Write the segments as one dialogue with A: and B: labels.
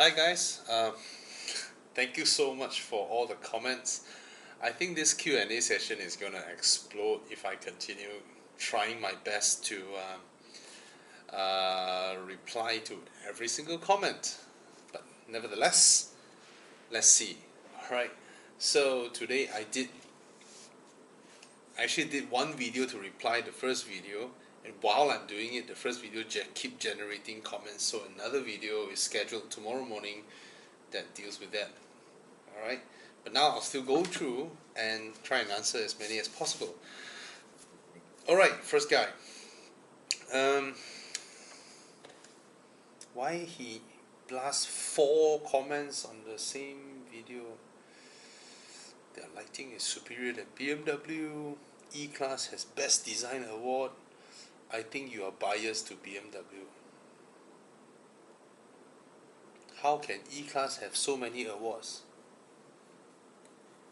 A: Hi guys, thank you so much for all the comments. I think this Q&A session is gonna explode if I continue trying my best to reply to every single comment. But nevertheless, let's see. Alright, so today I actually did one video to reply the first video, and while I'm doing it, the first video keep generating comments, so another video is scheduled tomorrow morning that deals with that. Alright, but now I'll still go through and try and answer as many as possible. Alright, first guy. Why he blasts 4 comments on the same video? Their lighting is superior than BMW. E-Class has best design award. I think you are biased to BMW. How can E-Class have so many awards?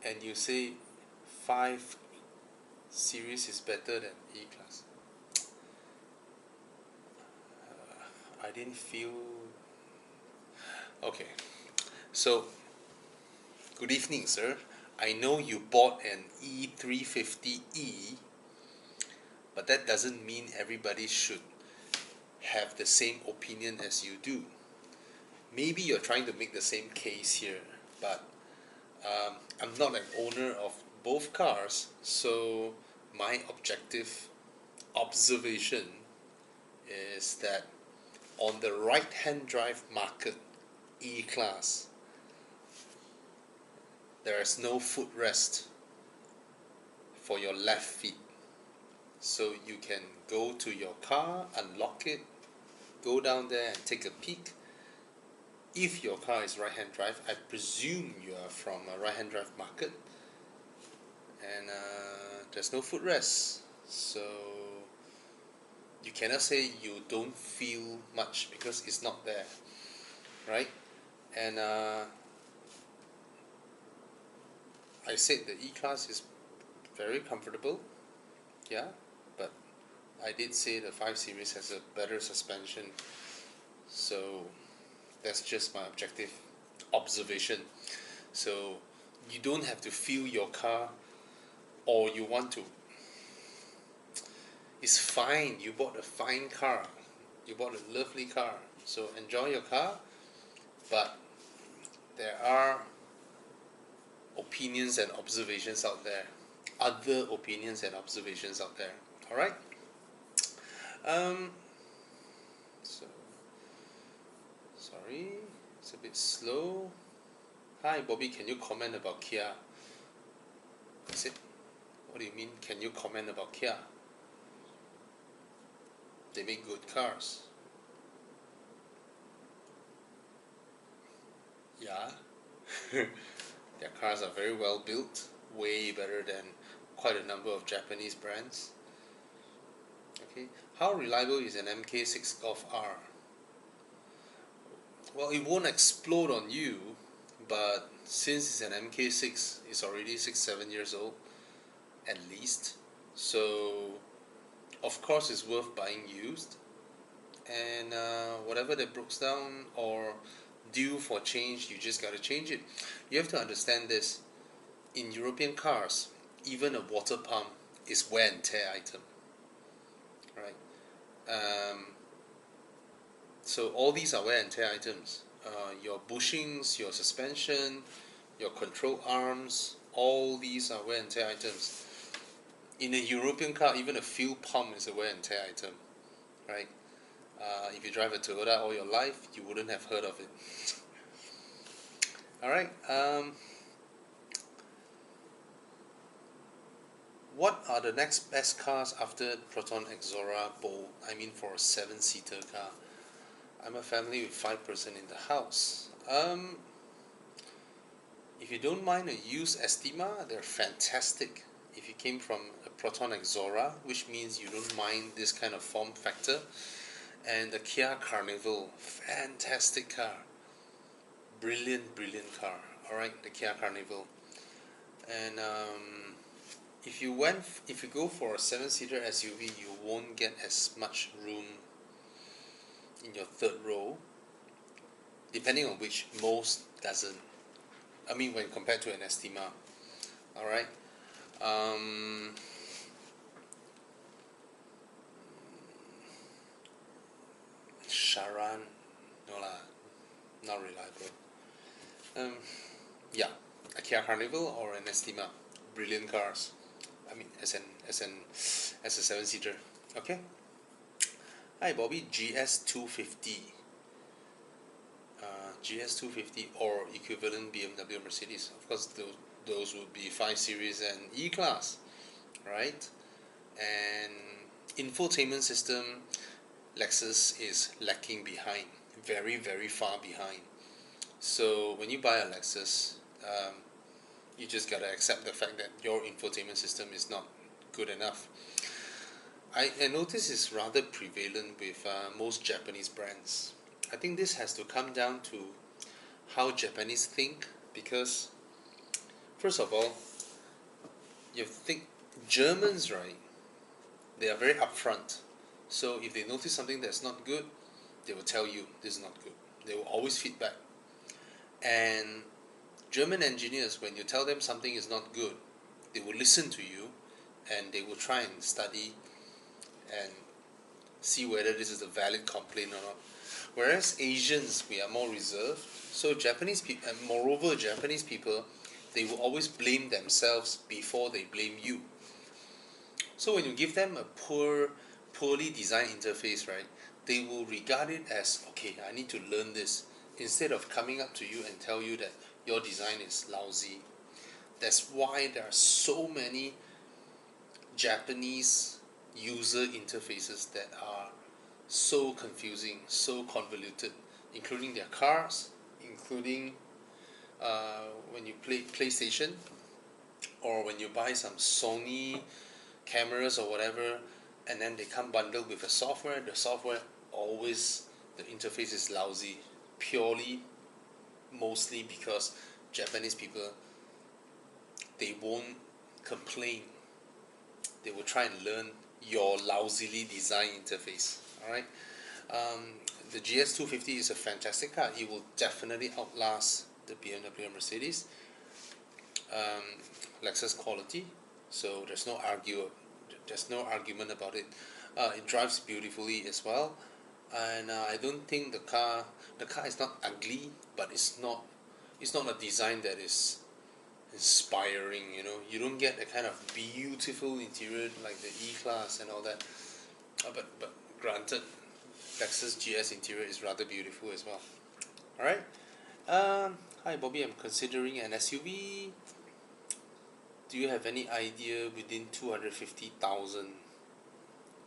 A: And you say 5 series is better than E-Class. I didn't feel... Okay, so good evening, sir. I know you bought an E350E, but that doesn't mean everybody should have the same opinion as you do. Maybe you're trying to make the same case here, but I'm not an owner of both cars, so my objective observation is that on the right-hand drive market, E-Class, there is no footrest for your left feet. So you can go to your car, unlock it, go down there and take a peek. If your car is right-hand drive, I presume you are from a right-hand drive market, and there's no footrest. So you cannot say you don't feel much because it's not there, right? And I said the E-Class is very comfortable, yeah, but I did say the 5 Series has a better suspension, so that's just my objective observation. So you don't have to feel your car, or you want to. It's fine, you bought a fine car, you bought a lovely car, so enjoy your car, but there are opinions and observations out there, other opinions and observations out there. Alright? So sorry, it's a bit slow. Hi Bobby, can you comment about Kia? Is it? What do you mean, can you comment about Kia? They make good cars. Yeah. Their cars are very well built, way better than quite a number of Japanese brands. Okay, how reliable is an MK6 Golf R? Well, it won't explode on you, but since it's an MK6, it's already 6-7 years old, at least. So, of course, it's worth buying used. And whatever that breaks down or due for change, you just gotta change it. You have to understand this. In European cars, even a water pump is wear and tear item, right? So all these are wear and tear items. Your bushings, your suspension, your control arms, all these are wear and tear items. In a European car, even a fuel pump is a wear and tear item, right? If you drive a Toyota all your life, you wouldn't have heard of it. Alright, what are the next best cars after Proton Exora Bold? I mean for a 7-seater car. I'm a family with 5 person in the house. If you don't mind a used Estima, they're fantastic. If you came from a Proton Exora, which means you don't mind this kind of form factor, and the Kia Carnival, fantastic car, brilliant car. Alright, the Kia Carnival. And if you go for a 7-seater SUV, you won't get as much room in your third row. depending on which, most doesn't. I mean, when compared to an Estima. Alright. Charan, no lah, not reliable. Yeah, a Kia Carnival or an Estima, brilliant cars. I mean, as a 7-seater. Okay. Hi Bobby, GS250. GS250 or equivalent BMW Mercedes. Of course, those would be 5 Series and E-Class, right? And infotainment system, Lexus is lacking behind, very, very far behind. So when you buy a Lexus, you just gotta accept the fact that your infotainment system is not good enough. I notice it's rather prevalent with most Japanese brands. I think this has to come down to how Japanese think, because first of all, you think Germans, right? They are very upfront. So if they notice something that's not good, they will tell you this is not good. They will always feedback. And German engineers, when you tell them something is not good, they will listen to you and they will try and study and see whether this is a valid complaint or not. Whereas Asians, we are more reserved. So Japanese people, and moreover Japanese people, they will always blame themselves before they blame you. So when you give them a poorly designed interface, right, they will regard it as, okay, I need to learn this, instead of coming up to you and tell you that your design is lousy. That's why there are so many Japanese user interfaces that are so confusing, so convoluted, including their cars, including when you play PlayStation, or when you buy some Sony cameras or whatever, and then they come bundled with a software. The software always, the interface is lousy, mostly because Japanese people, they won't complain. They will try and learn your lousily designed interface. Alright. The GS250 is a fantastic car. It will definitely outlast the BMW and Mercedes. Lexus quality, so there's no argument about it. It drives beautifully as well, and I don't think the car is not ugly, but it's not a design that is inspiring. You don't get a kind of beautiful interior like the E-Class and all that. But granted, Lexus GS interior is rather beautiful as well. Alright. Hi Bobby, I'm considering an SUV. Do you have any idea within 250,000?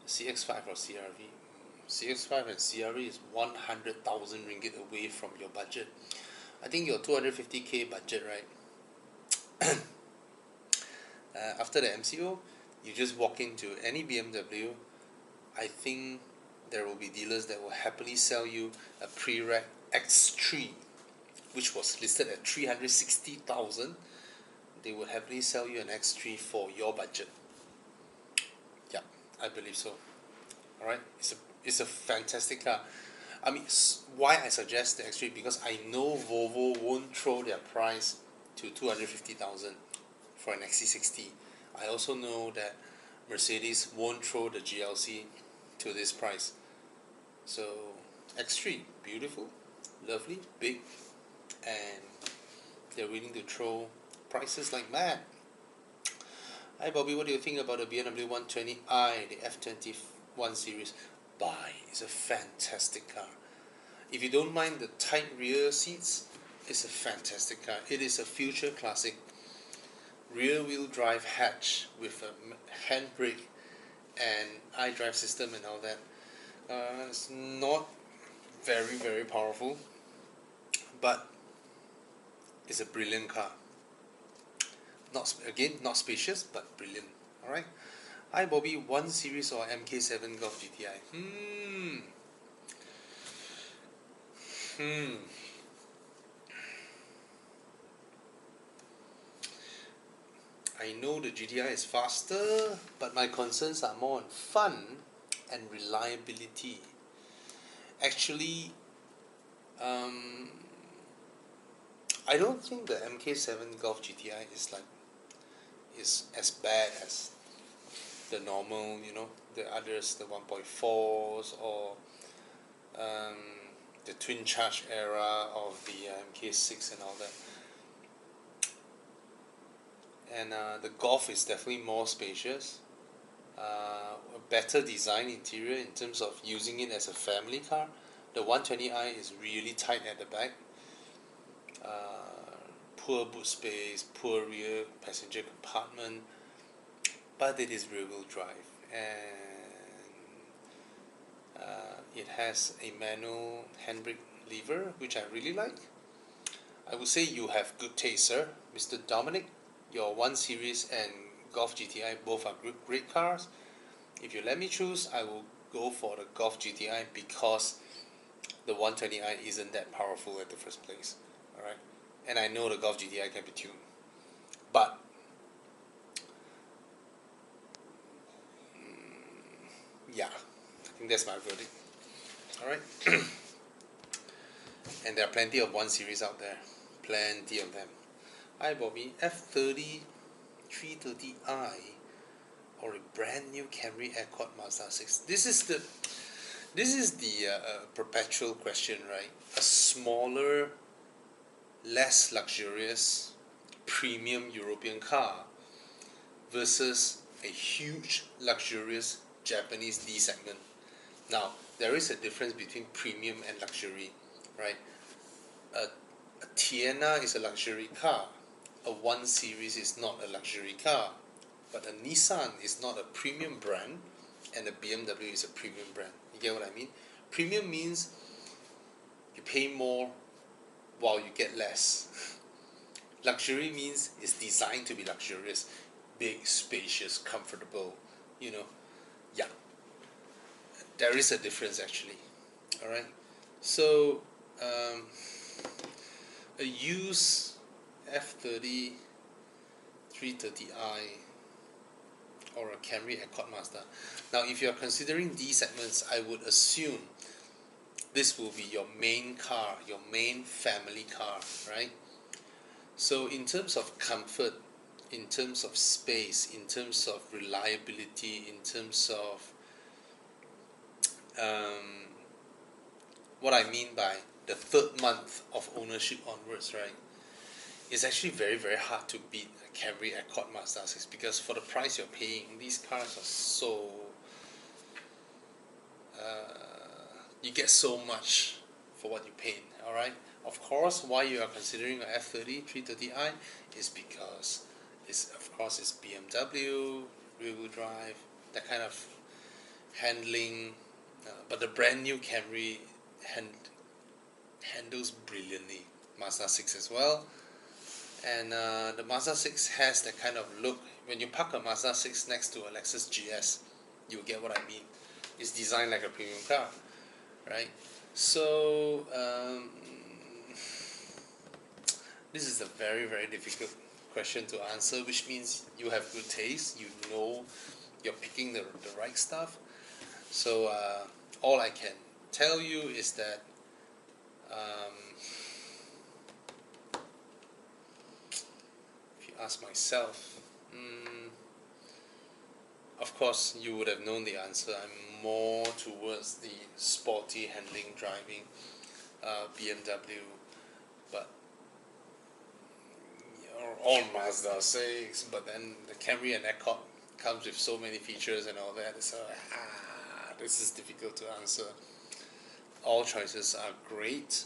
A: CX5 or CRV? CX5 and CRV is 100,000 ringgit away from your budget. I think your 250k budget, right? After the MCO, you just walk into any BMW. I think there will be dealers that will happily sell you a pre-reg X3, which was listed at 360,000. They would happily sell you an X3 for your budget. Yeah, I believe so. Alright, it's a fantastic car. I mean, why I suggest the X3, because I know Volvo won't throw their price to 250,000 for an XC60. I also know that Mercedes won't throw the GLC to this price. So X3, beautiful, lovely, big, and they're willing to throw prices like mad. Hi Bobby, what do you think about the BMW 120i, the F21 series? Buy, it's a fantastic car. If you don't mind the tight rear seats, it's a fantastic car. It is a future classic rear wheel drive hatch with a handbrake and iDrive system and all that. It's not very, very powerful, but it's a brilliant car. Not spacious, but brilliant. Alright. Hi Bobby, 1 Series or MK7 Golf GTI? I know the GTI is faster, but my concerns are more on fun and reliability. Actually, Um, I don't think the MK7 Golf GTI is as bad as the normal, the others, the 1.4s or um, the twin charge era of the MK6 and all that. And the Golf is definitely more spacious, a better design interior in terms of using it as a family car. The 120i is really tight at the back, poor boot space, poor rear passenger compartment, but it is rear-wheel drive, and it has a manual handbrake lever, which I really like. I would say you have good taste, sir, Mr. Dominic. Your 1 Series and Golf GTI both are great cars. If you let me choose, I will go for the Golf GTI because the 120i isn't that powerful at the first place. Alright? And I know the Golf GTI can be tuned. But yeah, I think that's my verdict. Alright? And there are plenty of 1 Series out there. Plenty of them. Hi Bobby, F30 330i or a brand new Camry Accord Mazda 6. This is the perpetual question, right? A smaller, less luxurious, premium European car versus a huge, luxurious Japanese D segment. Now, there is a difference between premium and luxury, right? A Tiana is a luxury car. A 1 Series is not a luxury car. But a Nissan is not a premium brand, and a BMW is a premium brand. You get what I mean? Premium means you pay more while you get less. Luxury means it's designed to be luxurious, big, spacious, comfortable. Yeah. There is a difference actually. Alright? So, a used F30 330i or a Camry Accord Mazda. Now, if you are considering D segments, I would assume this will be your main car, your main family car, right? So in terms of comfort, in terms of space, in terms of reliability, in terms of what I mean by the 3rd month of ownership onwards, right? It's actually very, very hard to beat a Camry Accord Mazda 6 because for the price you're paying, these cars are so... you get so much for what you paid, alright? Of course, why you are considering an F30 330i is because it's BMW, rear-wheel drive, that kind of handling, but the brand new Camry handles brilliantly. Mazda 6 as well. And the Mazda 6 has that kind of look. When you park a Mazda 6 next to a Lexus GS, you'll get what I mean. It's designed like a premium car, right? So this is a very, very difficult question to answer, which means you have good taste, you know you're picking the right stuff. So all I can tell you is that ask myself, of course you would have known the answer. I'm more towards the sporty handling driving BMW, but all Mazda 6, but then the Camry and Accord comes with so many features and all that, so this is difficult to answer. All choices are great.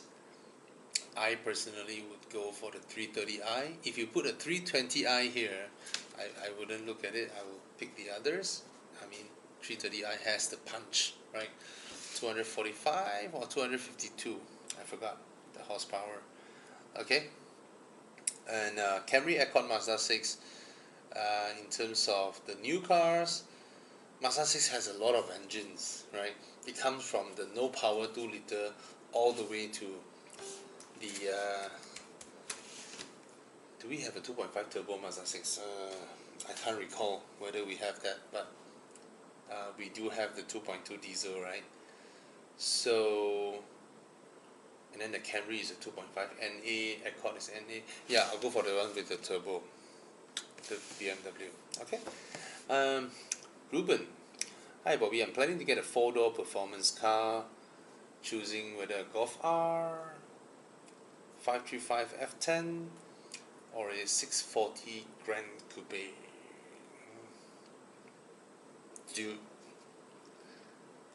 A: I personally would go for the 330i. If you put a 320i here, I wouldn't look at it. I will pick the others. I mean, 330i has the punch, right? 245 or 252. I forgot the horsepower. Okay. And Camry Accord Mazda 6, in terms of the new cars, Mazda 6 has a lot of engines, right? It comes from the no power 2 liter all the way to the do we have a 2.5 turbo Mazda 6? I can't recall whether we have that, but we do have the 2.2 diesel, right? So and then the Camry is a 2.5 NA, Accord is NA. Yeah, I'll go for the one with the turbo, the BMW. Okay. Ruben, hi Bobby, I'm planning to get a 4-door performance car, choosing whether a Golf R, 535 F10, or a 640 Grand Coupe. Dude,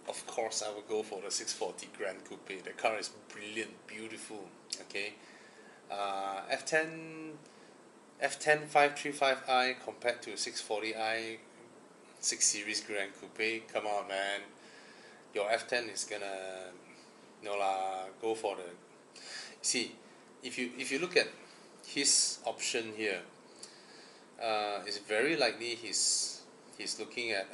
A: of course I will go for the 640 Grand Coupe. The car is brilliant, beautiful. Okay, F10 535i compared to 640i 6 Series Grand Coupe. Come on, man. Your F10 is gonna no lah. Go for the. See, if you look at his option here, it's very likely he's looking at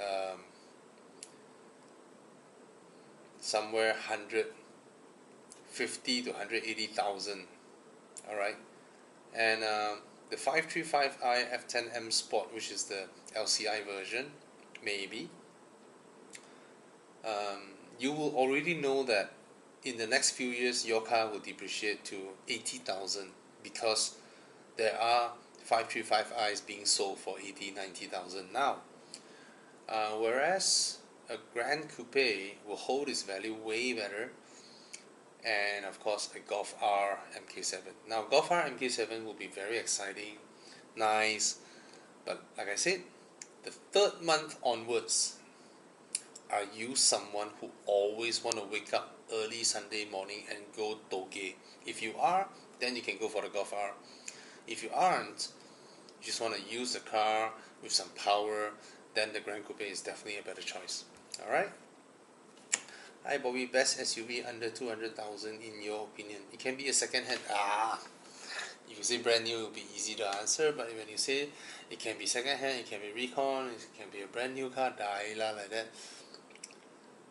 A: somewhere 150 to 180,000. All right, and the 535i F10M Sport, which is the LCI version, maybe. You will already know that in the next few years your car will depreciate to 80,000 because there are 535i's being sold for 80-90,000 now. Whereas a Grand Coupe will hold its value way better, and of course a Golf R MK7. Now Golf R MK7 will be very exciting, nice, but like I said, the 3rd month onwards, are you someone who always want to wake up early Sunday morning and go toge? If you are, then you can go for the Golf R. If you aren't, you just want to use the car with some power, then the Grand Coupe is definitely a better choice. Alright? Hi Bobby, best SUV under 200,000 in your opinion? It can be a second-hand. If you say brand new, it will be easy to answer, but when you say it can be second-hand, it can be recon, it can be a brand new car, like that.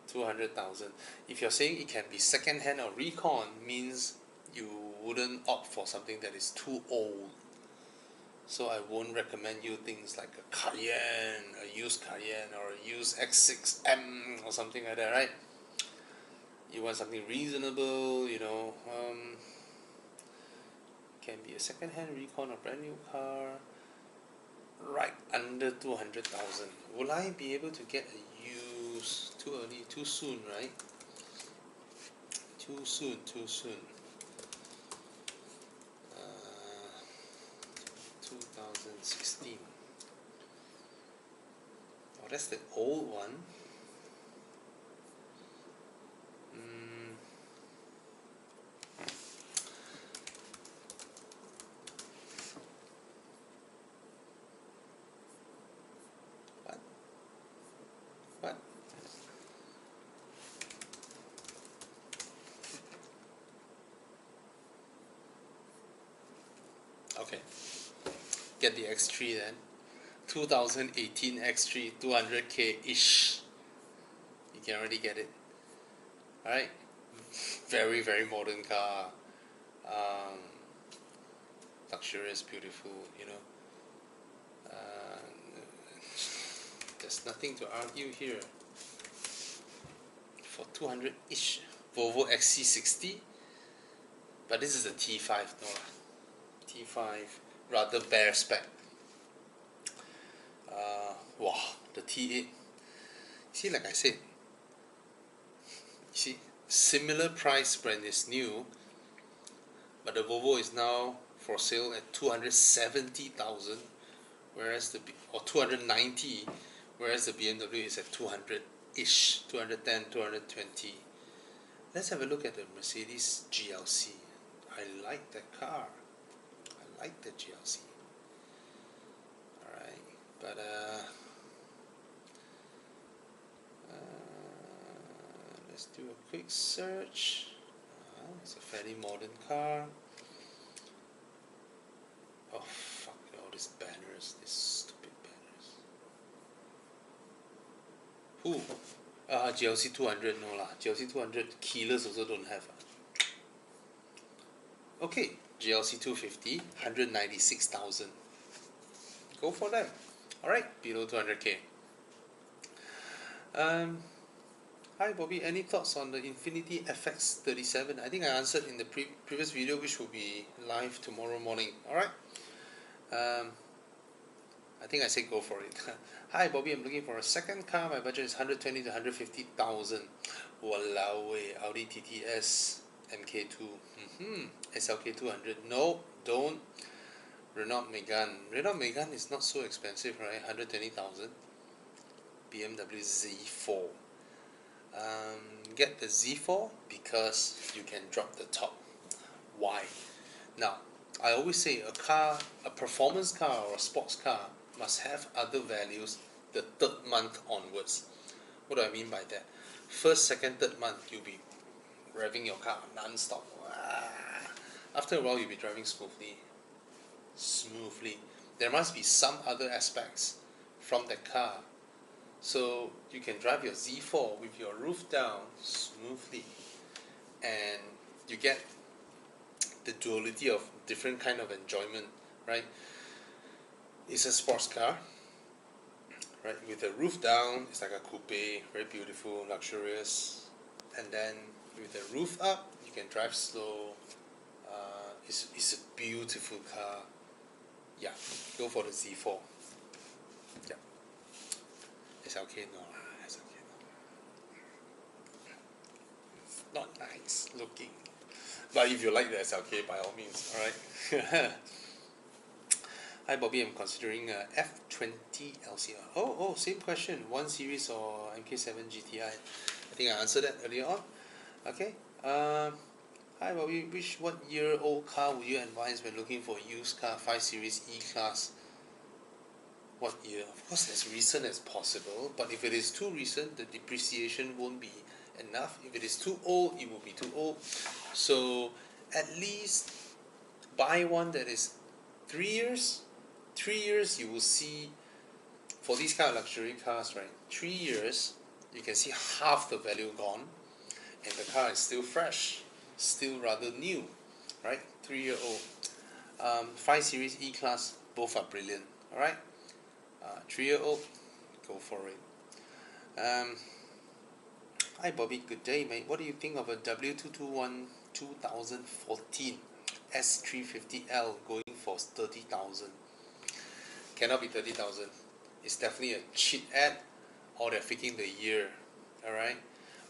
A: 200,000. If you're saying it can be second-hand or recon, means you wouldn't opt for something that is too old. So I won't recommend you things like a Cayenne, a used Cayenne, or a used X6M or something like that, right? You want something reasonable, you know. Can be a second-hand recon or brand new car, right under 200,000. Will I be able to get a used? Too early, too soon, right? Too soon. 2016. Oh, that's the old one. What? Okay. Get the X3 then. 2018 X3, 200k-ish. You can already get it. Alright. Very, very modern car. Luxurious, beautiful, you know. There's nothing to argue here. For 200-ish. Volvo XC60. But this is a T5, no. T5, rather bare spec. Wow, the T8. See, like I said, see, similar price brand is new, but the Volvo is now for sale at 270,000, whereas or 290, whereas the BMW is at 200-ish, 210, 220. Let's have a look at the Mercedes GLC. I like that car. I like the GLC. Alright, but let's do a quick search. It's a fairly modern car. Oh fuck, all these banners, these stupid banners. GLC 200, no lah. GLC 200 keyless also don't have. Okay, GLC 250, 196,000. Go for them. Alright, below 200k. Hi Bobby, any thoughts on the Infiniti FX37? I think I answered in the previous video, which will be live tomorrow morning. Alright, um, I think I said go for it. Hi Bobby, I'm looking for a second car. My budget is 120 to 150,000. Walao eh, Audi TTS MK2. SLK 200. No, don't. Renault Megane. Renault Megane is not so expensive, right? 120,000. BMW Z4. Get the Z4 because you can drop the top. Why? Now, I always say a performance car or a sports car must have other values the third month onwards. What do I mean by that? First, second, third month, you'll be revving your car non-stop. After a while, you'll be driving smoothly. There must be some other aspects from the car, so you can drive your Z4 with your roof down smoothly, and you get the duality of different kind of enjoyment, right? It's a sports car, right? With the roof down, it's like a coupe, very beautiful, luxurious, and then with the roof up, you can drive slow. It's a beautiful car. Yeah, go for the Z4. Yeah, SLK no, SLK no. It's not nice looking. But if you like the SLK, by all means, alright. Hi Bobby, I'm considering a F20 LCR. Oh, same question. 1 Series or MK7 GTI? I think I answered that earlier on. Okay. Hi Bobby, what year old car would you advise when looking for a used car? 5 Series E-Class. What year? Of course, as recent as possible. But if it is too recent, the depreciation won't be enough. If it is too old, it will be too old. So at least buy one that is 3 years. 3 years you will see, for these kind of luxury cars, right? 3 years you can see half the value gone, and the car is still fresh, still rather new, right? 3-year-old. 5 Series E-Class, both are brilliant. Alright, 3-year-old, go for it. Hi Bobby, good day mate. What do you think of a W221 2014 S350L going for 30,000? Cannot be 30,000. It's definitely a cheat ad, or they're faking the year. Alright?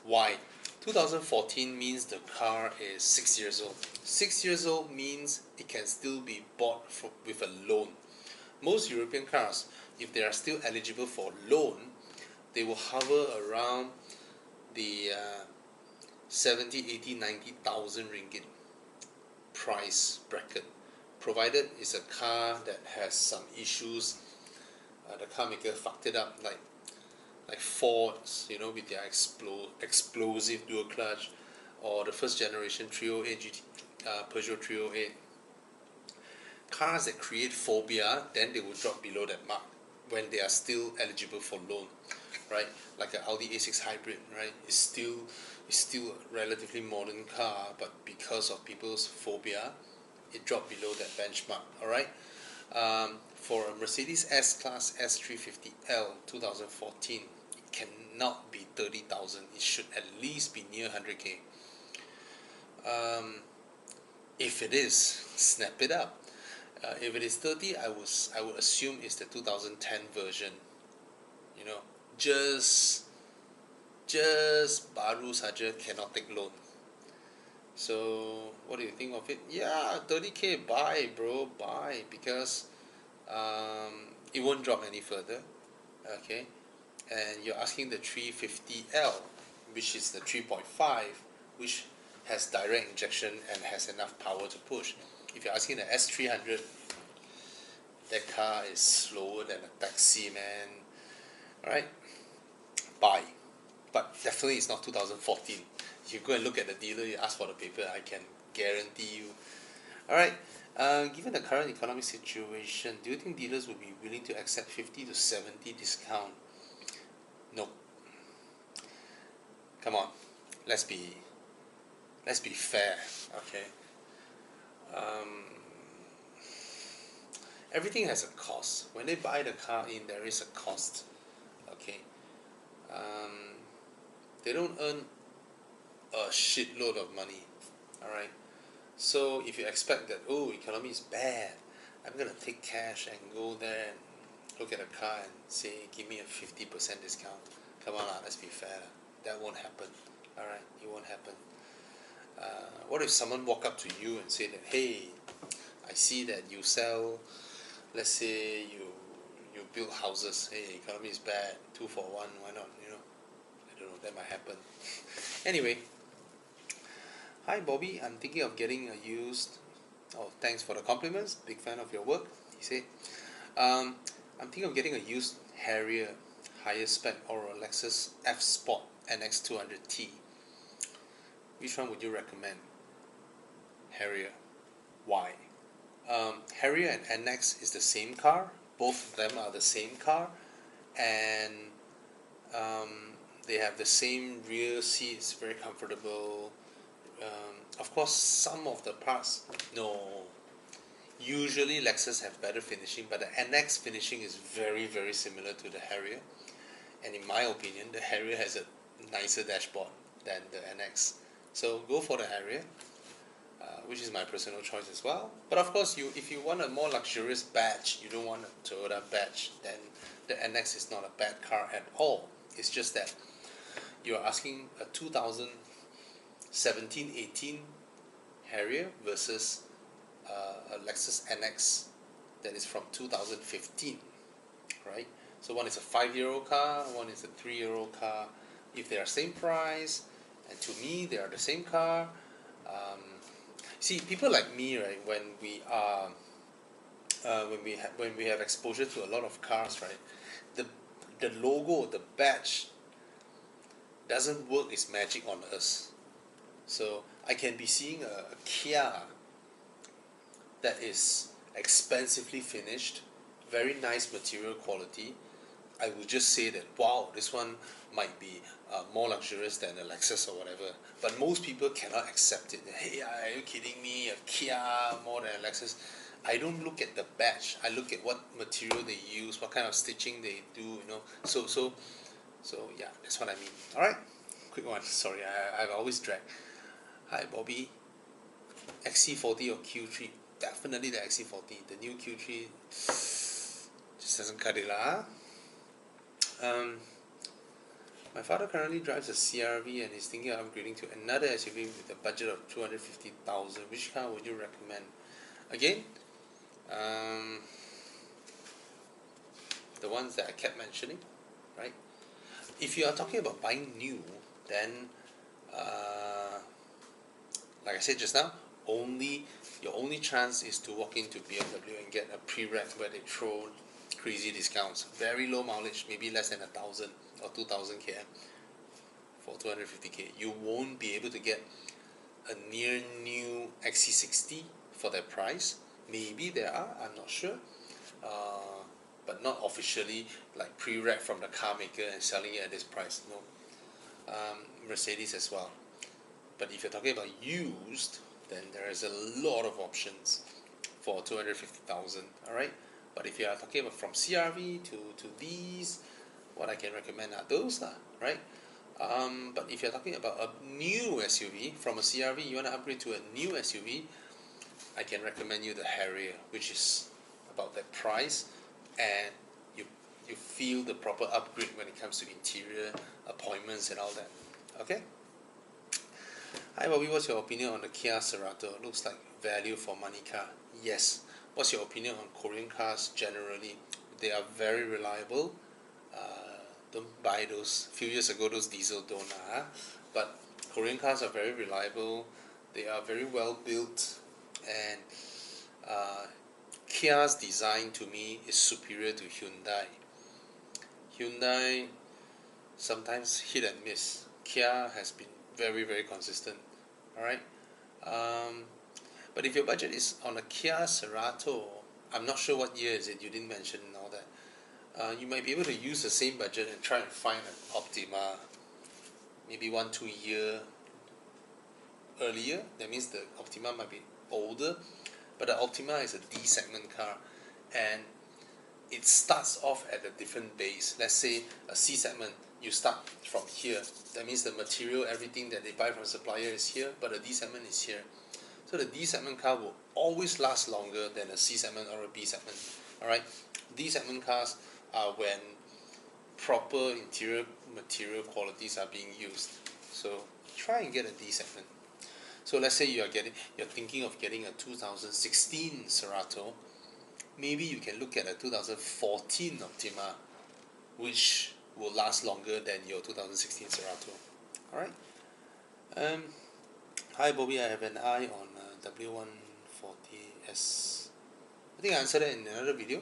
A: Why? 2014 means the car is 6 years old. 6 years old means it can still be bought with a loan. Most European cars, if they are still eligible for loan, they will hover around the 70, 80, 90,000 ringgit price bracket, provided it's a car that has some issues. The car maker fucked it up, like Fords, with their explosive dual clutch, or the first generation 308 Peugeot 308. Cars that create phobia, then they will drop below that mark when they are still eligible for loan, right? Like an Audi A6 hybrid, right? It's still a relatively modern car, but because of people's phobia, it dropped below that benchmark. Alright, for a Mercedes S-Class S350L 2014, it cannot be 30,000. It should at least be near 100k. If it is, snap it up. If it is 30, I would assume it's the 2010 version. Just baru saja cannot take loan. So what do you think of it? Yeah, 30k, buy bro, buy, because it won't drop any further. Okay, and you're asking the 350L, which is the 3.5, which has direct injection and has enough power to push. If you're asking the S300, that car is slower than a taxi, man. Alright, buy. But definitely it's not 2014. If you go and look at the dealer, you ask for the paper, I can guarantee you. Alright, given the current economic situation, do you think dealers will be willing to accept 50 to 70 discount? No. Come on, let's be fair, okay? Everything has a cost. When they buy the car in, there is a cost. Okay. they don't earn a shitload of money. Alright, so if you expect that, oh, economy is bad, I'm gonna take cash and go there and look at a car and say, give me a 50% discount. Come on, let's be fair. That won't happen. Alright, it won't happen. What if someone walk up to you and say that, hey, I see that you sell, let's say you build houses. Hey, economy is bad, 2 for 1, why not? I don't know, that might happen. Anyway, hi Bobby, I'm thinking of getting a used. Oh, thanks for the compliments. Big fan of your work. He said, I'm thinking of getting a used Harrier, higher spec, or a Lexus F Sport NX200T. Which one would you recommend? Harrier. Why? Harrier and NX is the same car. Both of them are the same car, and they have the same rear seats, very comfortable. Of course, some of the parts, no. Usually Lexus have better finishing, but the NX finishing is very, very similar to the Harrier. And in my opinion, the Harrier has a nicer dashboard than the NX. So go for the Harrier, which is my personal choice as well. But of course, if you want a more luxurious badge, you don't want a Toyota badge, then the NX is not a bad car at all. It's just that you're asking a 2017-18 Harrier versus a Lexus NX that is from 2015, right? So one is a 5-year-old car, one is a 3-year-old car. If they are same price, and to me they are the same car. See, people like me, right? When we are when we have exposure to a lot of cars, right? The logo, the badge doesn't work its magic on us. So I can be seeing a Kia that is expensively finished, very nice material quality. I would just say that, wow, this one might be more luxurious than a Lexus or whatever. But most people cannot accept it. Hey, are you kidding me? A Kia more than a Lexus? I don't look at the badge. I look at what material they use, what kind of stitching they do. So yeah, that's what I mean. All right, quick one. Sorry, I've always dragged. Hi, Bobby. XC40 or Q3? Definitely the XC40. The new Q3 just doesn't cut it lah. My father currently drives a CR-V and is thinking of upgrading to another SUV with a budget of 250,000. Which car would you recommend? Again, the ones that I kept mentioning, right? If you are talking about buying new, then like I said just now, your only chance is to walk into BMW and get a pre-reg where they throw crazy discounts, very low mileage, maybe less than 1,000 or 2,000 km for 250k. You won't be able to get a near new XC60 for that price. Maybe there are, I'm not sure, but not officially like pre-reg from the car maker and selling it at this price. No. Mercedes as well. But if you're talking about used, then there is a lot of options for 250,000. All right. But if you are talking about from CR-V to these, what I can recommend are those, right? But if you're talking about a new SUV from a CR-V, you want to upgrade to a new SUV, I can recommend you the Harrier, which is about that price, and you feel the proper upgrade when it comes to interior, appointments, and all that. Okay. Hi Bobby, what's your opinion on the Kia Cerato? Looks like value for money car. Yes. What's your opinion on Korean cars generally? They are very reliable. Don't buy those. Few years ago, those diesel donut. But Korean cars are very reliable. They are very well built, and Kia's design to me is superior to Hyundai. Hyundai sometimes hit and miss. Kia has been very, very consistent. Alright. But if your budget is on a Kia Cerato, I'm not sure what year is it, you didn't mention and all that. You might be able to use the same budget and try and find an Optima, maybe 1-2 year earlier. That means the Optima might be older, but the Optima is a D segment car, and it starts off at a different base. Let's say a C segment, you start from here. That means the material, everything that they buy from supplier is here, but the D segment is here. So the D segment car will always last longer than a C segment or a B segment. Alright, D segment cars are when proper interior material qualities are being used. So try and get a D segment. So let's say you're thinking of getting a 2016 Cerato. Maybe you can look at a 2014 Optima, which will last longer than your 2016 Cerato. Alright. Hi Bobby, I have an eye on W140S. I think I answered that in another video.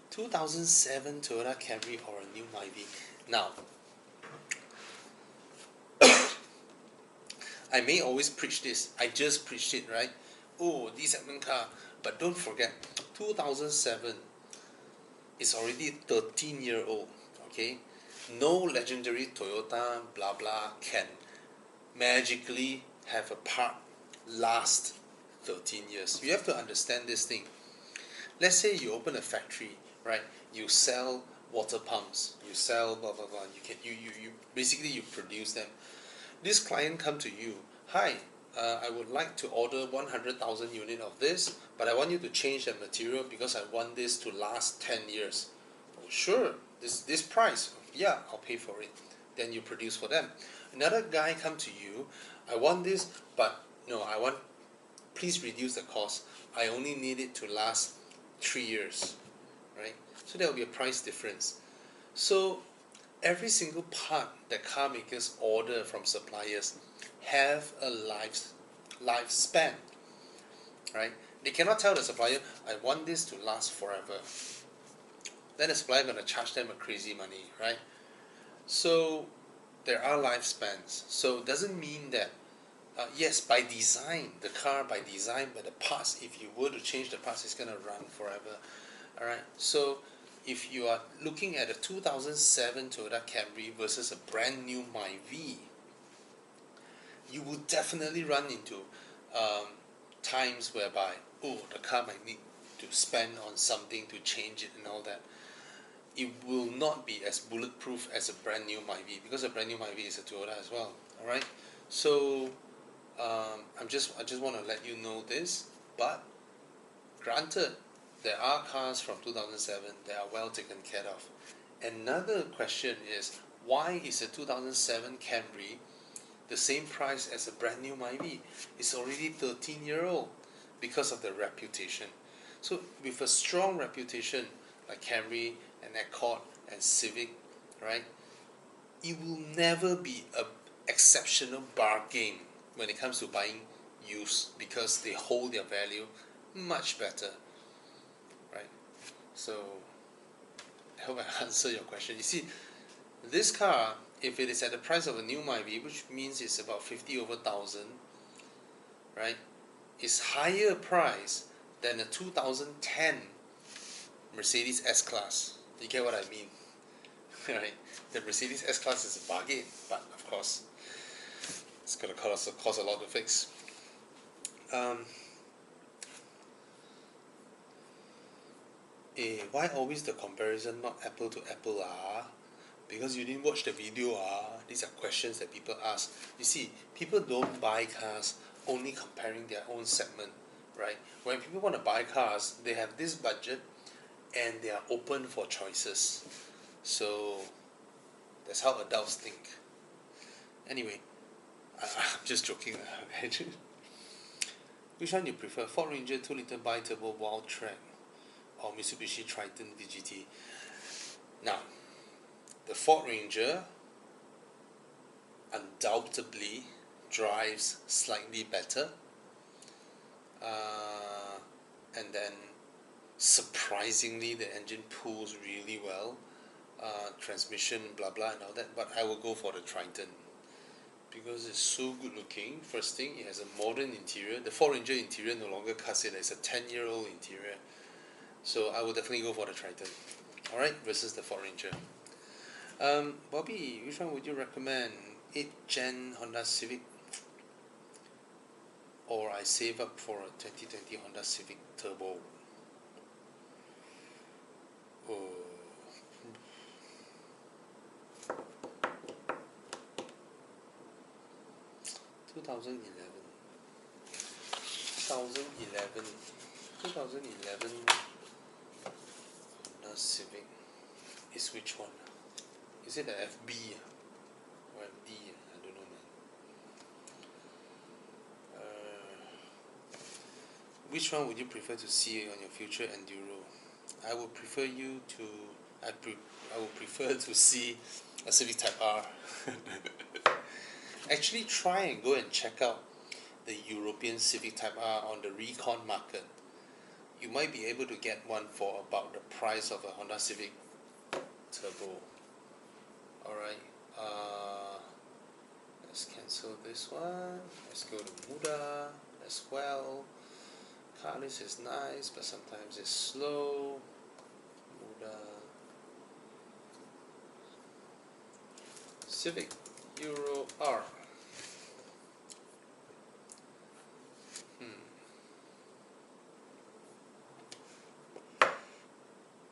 A: 2007 Toyota Camry or a new Myvi. Now, I may always preach this. I just preached it, right? Oh, D segment car. But don't forget, 2007 is already 13-year-old. Okay, no legendary Toyota blah blah can magically have a part last 13 years. You have to understand this thing. Let's say you open a factory, right? You sell water pumps, you sell blah blah blah. You basically you produce them. This client come to you, hi, I would like to order 100,000 unit of this, but I want you to change the material because I want this to last 10 years. Oh, sure, this price, yeah, I'll pay for it. Then you produce for them. Another guy come to you, I want this, but no, please reduce the cost. I only need it to last 3 years, right? So there will be a price difference. So every single part that car makers order from suppliers have a lifespan, right? They cannot tell the supplier, I want this to last forever. Then the supplier going to charge them a crazy money, right? So there are lifespans. So it doesn't mean that, yes, by design, the car by design, but the parts, if you were to change the parts, it's going to run forever. Alright, so if you are looking at a 2007 Toyota Camry versus a brand new Myvi, you will definitely run into times whereby, oh, the car might need to spend on something to change it and all that. It will not be as bulletproof as a brand new Myvi, because a brand new Myvi is a Toyota as well. Alright, so I just want to let you know this. But granted, there are cars from 2007 that are well taken care of. Another question is, why is a 2007 Camry the same price as a brand new Myvi? It's already 13-year-old, because of the reputation. So with a strong reputation like Camry and Accord and Civic, right, it will never be an exceptional bargain when it comes to buying used, because they hold their value much better, right? So I hope I answer your question. You see, this car, if it is at the price of a new Myvi, which means it's about 50 over 1,000, right, is higher price than a 2010 Mercedes S-Class. You get what I mean? Right? The Mercedes S-Class is a bargain, but of course it's going to cost a lot to fix. Why always the comparison not apple to apple? Because you didn't watch the video. These are questions that people ask. You see, people don't buy cars only comparing their own segment, right? When people want to buy cars, they have this budget and they are open for choices. So that's how adults think. Anyway, I'm just joking. Which one do you prefer? Ford Ranger 2-liter bi-turbo wild track or Mitsubishi Triton VGT? Now, the Ford Ranger undoubtedly drives slightly better, and then surprisingly the engine pulls really well, transmission blah blah and all that, but I will go for the Triton because it's so good looking. First thing, it has a modern interior. The Ford Ranger interior no longer cuts it. It's a 10-year-old interior, so I will definitely go for the Triton, alright, versus the Ford Ranger. Bobby, which one would you recommend? 8th Gen Honda Civic, or I save up for a 2020 Honda Civic Turbo? Oh, 2011. 2011 Honda Civic is which one? Is it the FB or FD? I don't know, man. Which one would you prefer to see on your future Enduro? I would prefer you to. I would prefer to see a Civic Type R. Actually, try and go and check out the European Civic Type R on the recon market. You might be able to get one for about the price of a Honda Civic Turbo. Alright, let's cancel this one. Let's go to Muda as well. Car list is nice, but sometimes it's slow. Muda. Civic Euro R.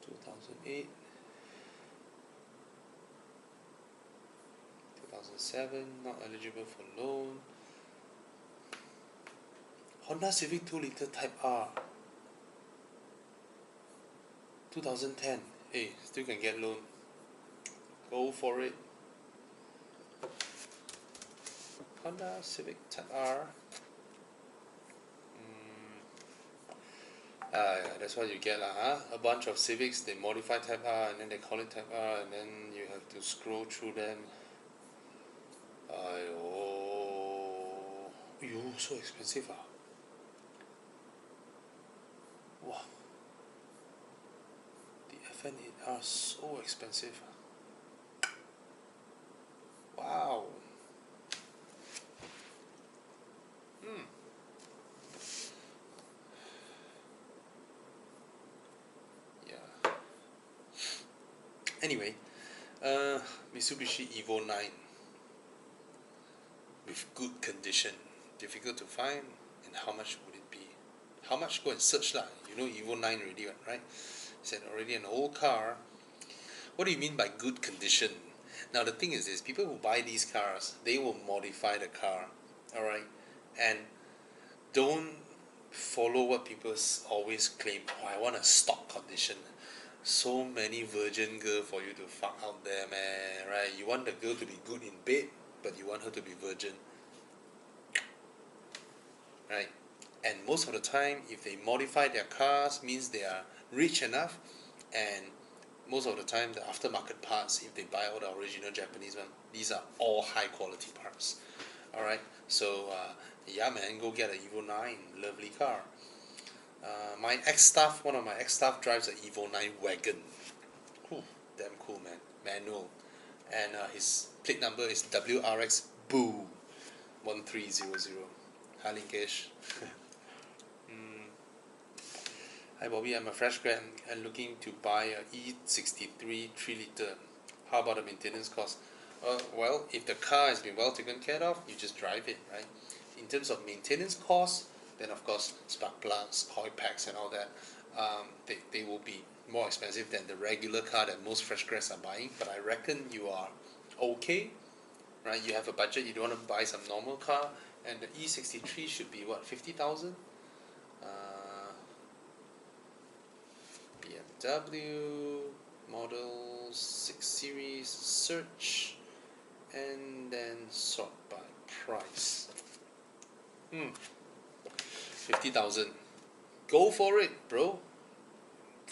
A: 2008, 2007, not eligible for loan. Honda Civic 2-liter Type R, 2010. Hey, still can get loan. Go for it. Honda Civic Type R. That's what you get lah, huh? A bunch of Civics, they modify Type R and then they call it Type R, and then you have to scroll through them. Yo, so expensive ah. Wow. The FN8R so expensive. Wow. Anyway, Mitsubishi Evo 9 with good condition, difficult to find, and how much would it be? How much? Go and search lah. You know Evo 9 already, right? It's already an old car. What do you mean by good condition? Now the thing is this: people who buy these cars, they will modify the car, all right, and don't follow what people always claim. Oh, I want a stock condition. So many virgin girl for you to fuck out there, man, right? You want the girl to be good in bed, but you want her to be virgin, right? And most of the time, if they modify their cars, means they are rich enough, and most of the time, the aftermarket parts, if they buy all the original Japanese one, these are all high quality parts. Alright, so yeah, man, go get an Evo 9, lovely car. My ex-staff, one of my ex-staff drives an Evo 9 wagon. Whew, damn cool, man. Manual. And his plate number is WRX Boo 1300. Hi, Linkesh. Hi, Bobby. I'm a fresh grad and looking to buy a E63 3-liter. How about the maintenance cost? Well, if the car has been well taken care of, you just drive it, right? In terms of maintenance costs, then of course spark plugs, coil packs and all that, they will be more expensive than the regular car that most fresh grads are buying, but I reckon you are okay, right? You have a budget, you don't want to buy some normal car, and the E63 should be what, 50,000? BMW Model 6 Series, search and then sort by price. 50,000. Go for it, bro.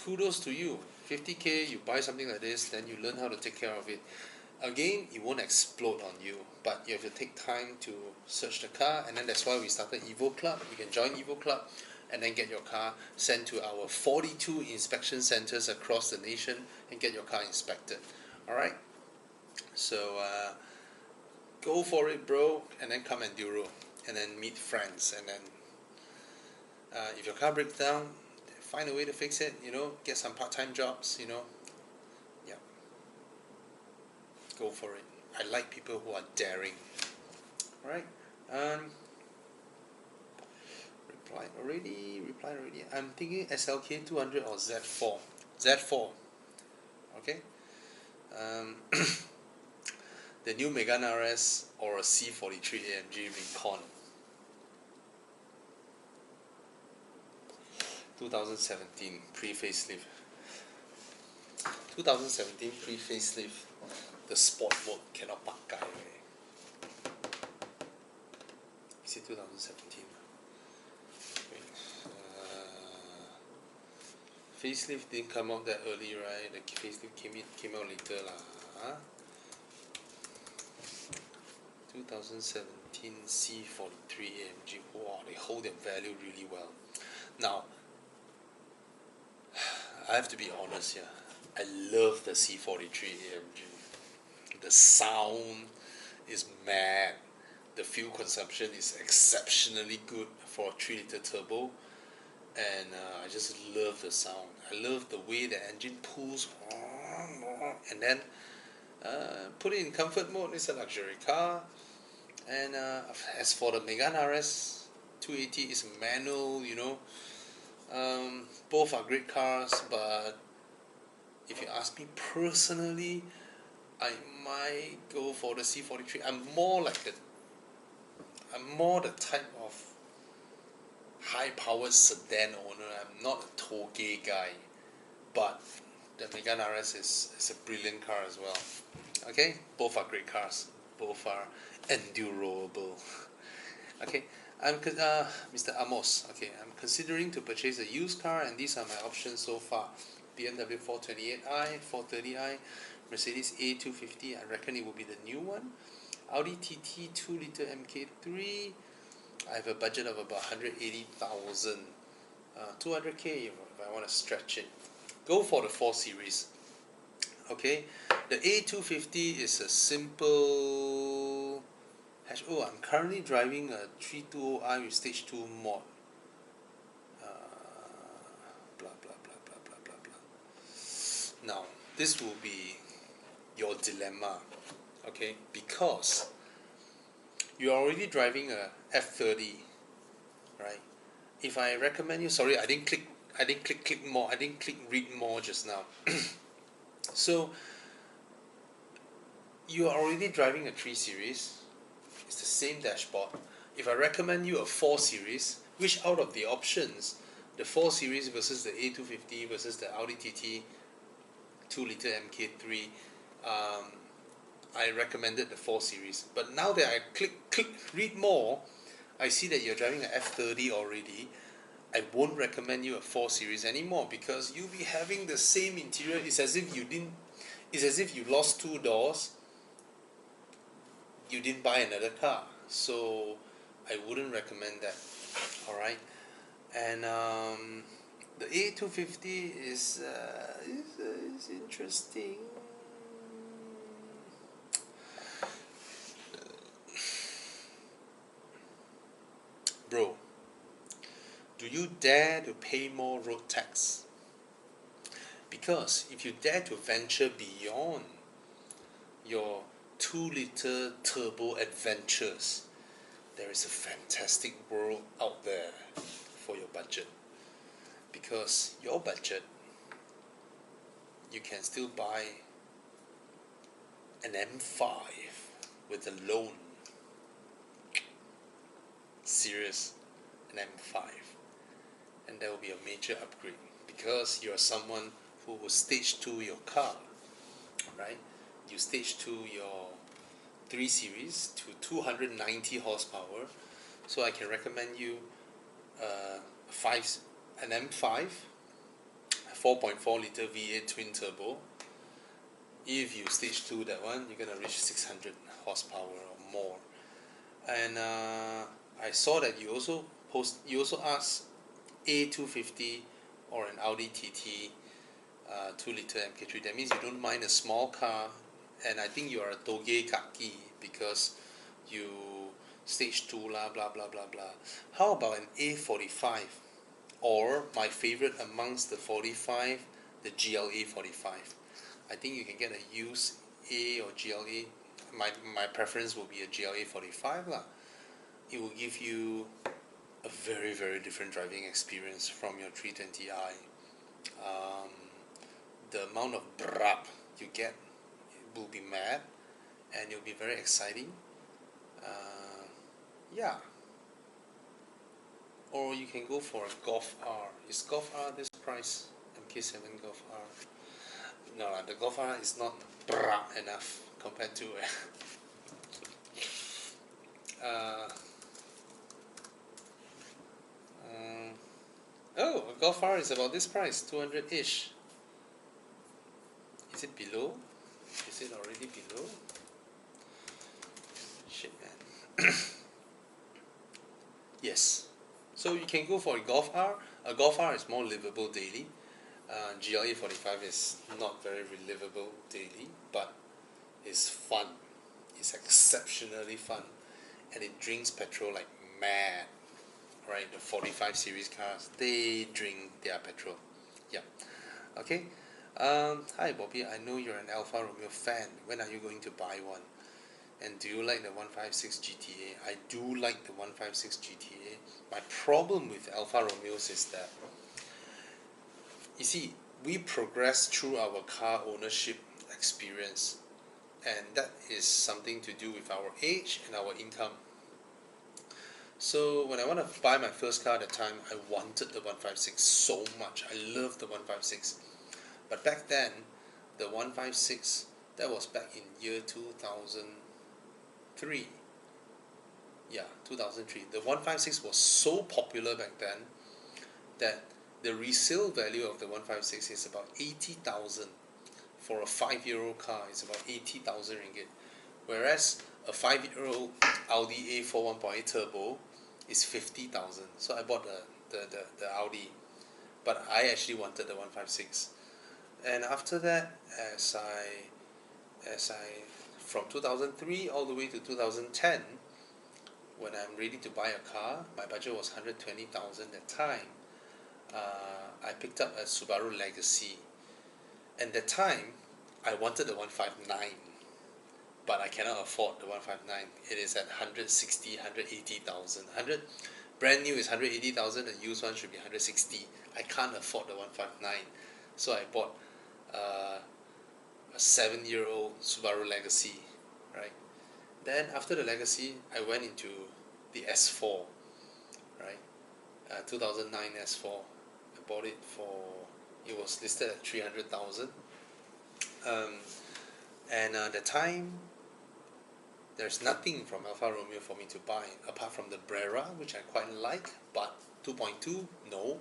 A: Kudos to you. 50k, you buy something like this, then you learn how to take care of it. Again, it won't explode on you, but you have to take time to search the car, and then that's why we started Evo Club. You can join Evo Club and then get your car sent to our 42 inspection centers across the nation and get your car inspected. Alright? So, go for it, bro, and then come Enduro, and then meet friends, and then if your car breaks down, find a way to fix it, you know, get some part-time jobs, you know. Yeah. Go for it. I like people who are daring. Alright? Replied already. I'm thinking SLK 200 or Z4. Z4. Okay? The new Megane RS or a C43 AMG Recon. 2017 pre-facelift. 2017 pre-facelift. The sport mode cannot pakai. Is it 2017? Wait. Facelift didn't come out that early, right? The facelift came out later lah. Huh? 2017 C43 AMG. Wow, they hold their value really well. Now, I have to be honest here. I love the C43 AMG. The sound is mad. The fuel consumption is exceptionally good for a 3-liter turbo, and I just love the sound. I love the way the engine pulls, and then put it in comfort mode. It's a luxury car. And as for the Megane RS250, it's manual, you know. Both are great cars, but if you ask me personally, I might go for the C43. I'm more the type of high-powered sedan owner. I'm not a toge guy, but the Megane RS is a brilliant car as well. Okay, both are great cars. Both are endurable. Okay, I'm Mr. Amos. Okay, I'm considering to purchase a used car, and these are my options so far: BMW 428i, 430i, Mercedes A250. I reckon it will be the new one. Audi TT 2-liter MK3. I have a budget of about 180,000, 200k if I want to stretch it. Go for the 4 Series. Okay, the A250 is a simple hatch. Oh, I'm currently driving a 320i with stage 2 mod. Blah blah blah blah blah blah blah. Now, this will be your dilemma, okay? Because you're already driving a F30, right? If I recommend you, sorry, I didn't click more. I didn't click read more just now. So you are already driving a 3 Series. It's the same dashboard. If I recommend you a 4 Series, which out of the options, the 4 Series versus the A250 versus the Audi TT 2-liter MK3, I recommended the 4 Series. But now that I click read more, I see that you're driving an F30 already. I won't recommend you a 4 Series anymore, because you'll be having the same interior. It's as if you lost 2 doors. You didn't buy another car. So I wouldn't recommend that. Alright. And the A250 is interesting. Bro, do you dare to pay more road tax? Because if you dare to venture beyond your 2-liter turbo adventures, there is a fantastic world out there for your budget. Because your budget, you can still buy an M5 with a loan. Serious, an M5. And that will be a major upgrade, because you are someone who will stage 2 your car, right? You stage 2 your 3 Series to 290 horsepower. So I can recommend you an M5, 4.4 liter V8 twin turbo. If you stage 2 that one, you're gonna reach 600 horsepower or more. And I saw that you also asked A250 or an Audi TT 2-liter MK3. That means you don't mind a small car, and I think you are a toge kaki because you stage 2 blah blah blah blah. How about an A45, or my favorite amongst the 45, the GLA 45? I think you can get a used A or GLA. My preference will be a GLA 45 lah. It will give you a very, very different driving experience from your 320i. The amount of brap you get will be mad, and it'll be very exciting. Yeah. Or you can go for a Golf R. Is Golf R this price? MK7 Golf R. No, the Golf R is not enough compared to uh, oh, a Golf R is about this price, 200-ish. Is it below? Is it already below? Shit, man. Yes. So you can go for a Golf R. A Golf R is more livable daily. GLA45 is not very livable daily, but it's fun. It's exceptionally fun, and it drinks petrol like mad. Right, the 45 series cars, they drink their petrol. Yeah. Okay. Hi Bobby, I know you're an Alfa Romeo fan. When are you going to buy one? And do you like the 156 GTA? I do like the 156 GTA. My problem with Alfa Romeos is that, you see, we progress through our car ownership experience, and that is something to do with our age and our income. So when I want to buy my first car at the time, I wanted the 156 so much. I loved the 156. But back then, the 156, that was back in year 2003. Yeah, 2003. The 156 was so popular back then that the resale value of the 156 is about 80,000. For a 5-year-old car, it's about 80,000 ringgit. Whereas a 5-year-old Audi A4 1.8 turbo is 50,000. So I bought the Audi, but I actually wanted the 156. And after that, as I from 2003 all the way to 2010, when I'm ready to buy a car, my budget was 120,000 at the time. I picked up a Subaru Legacy, and that time I wanted the 159, but I cannot afford the 159. It is at 160, 180,000. Brand new is 180,000, the used one should be 160. I can't afford the 159, so I bought a 7-year-old Subaru Legacy, right? Then after the Legacy, I went into the S4, right? 2009 S4. I bought it it was listed at 300,000. And at the time, there's nothing from Alfa Romeo for me to buy apart from the Brera, which I quite like, but 2.2, no.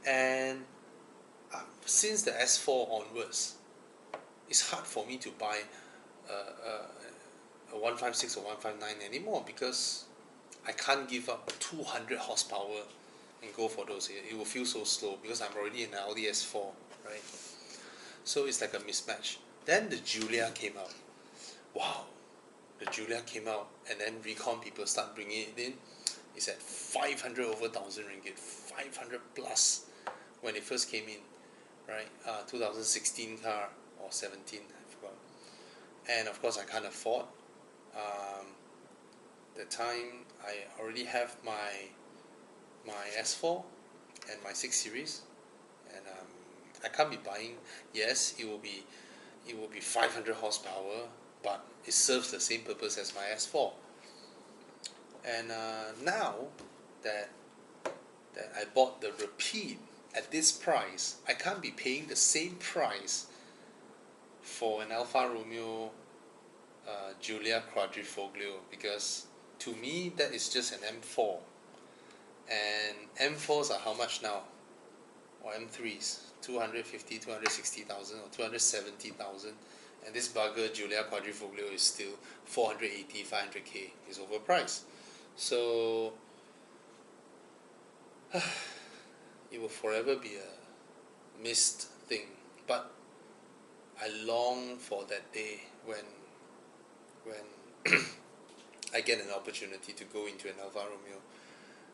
A: And since the S4 onwards, it's hard for me to buy a 156 or 159 anymore, because I can't give up 200 horsepower and go for those. It will feel so slow because I'm already in an Audi S4, right? So it's like a mismatch. Then the Giulia came out. Wow, the Giulia came out, and then Recon people start bringing it in. It's at 500 over 1,000 ringgit, 500 plus when it first came in, right? 2016 car or 17, I forgot. And of course I can't afford. The time I already have my S4 and my 6 Series, and I can't be buying. Yes, it will be 500 horsepower, but it serves the same purpose as my S4. And now that I bought the Rapide at this price, I can't be paying the same price for an Alfa Romeo Giulia Quadrifoglio, because to me that is just an M4, and M4s are how much now? Or M3s, 250, 260,000 or 270,000, and this bugger Giulia Quadrifoglio is still 480, 500k. Is overpriced. So it will forever be a missed thing. But I long for that day when I get an opportunity to go into an Alfa Romeo.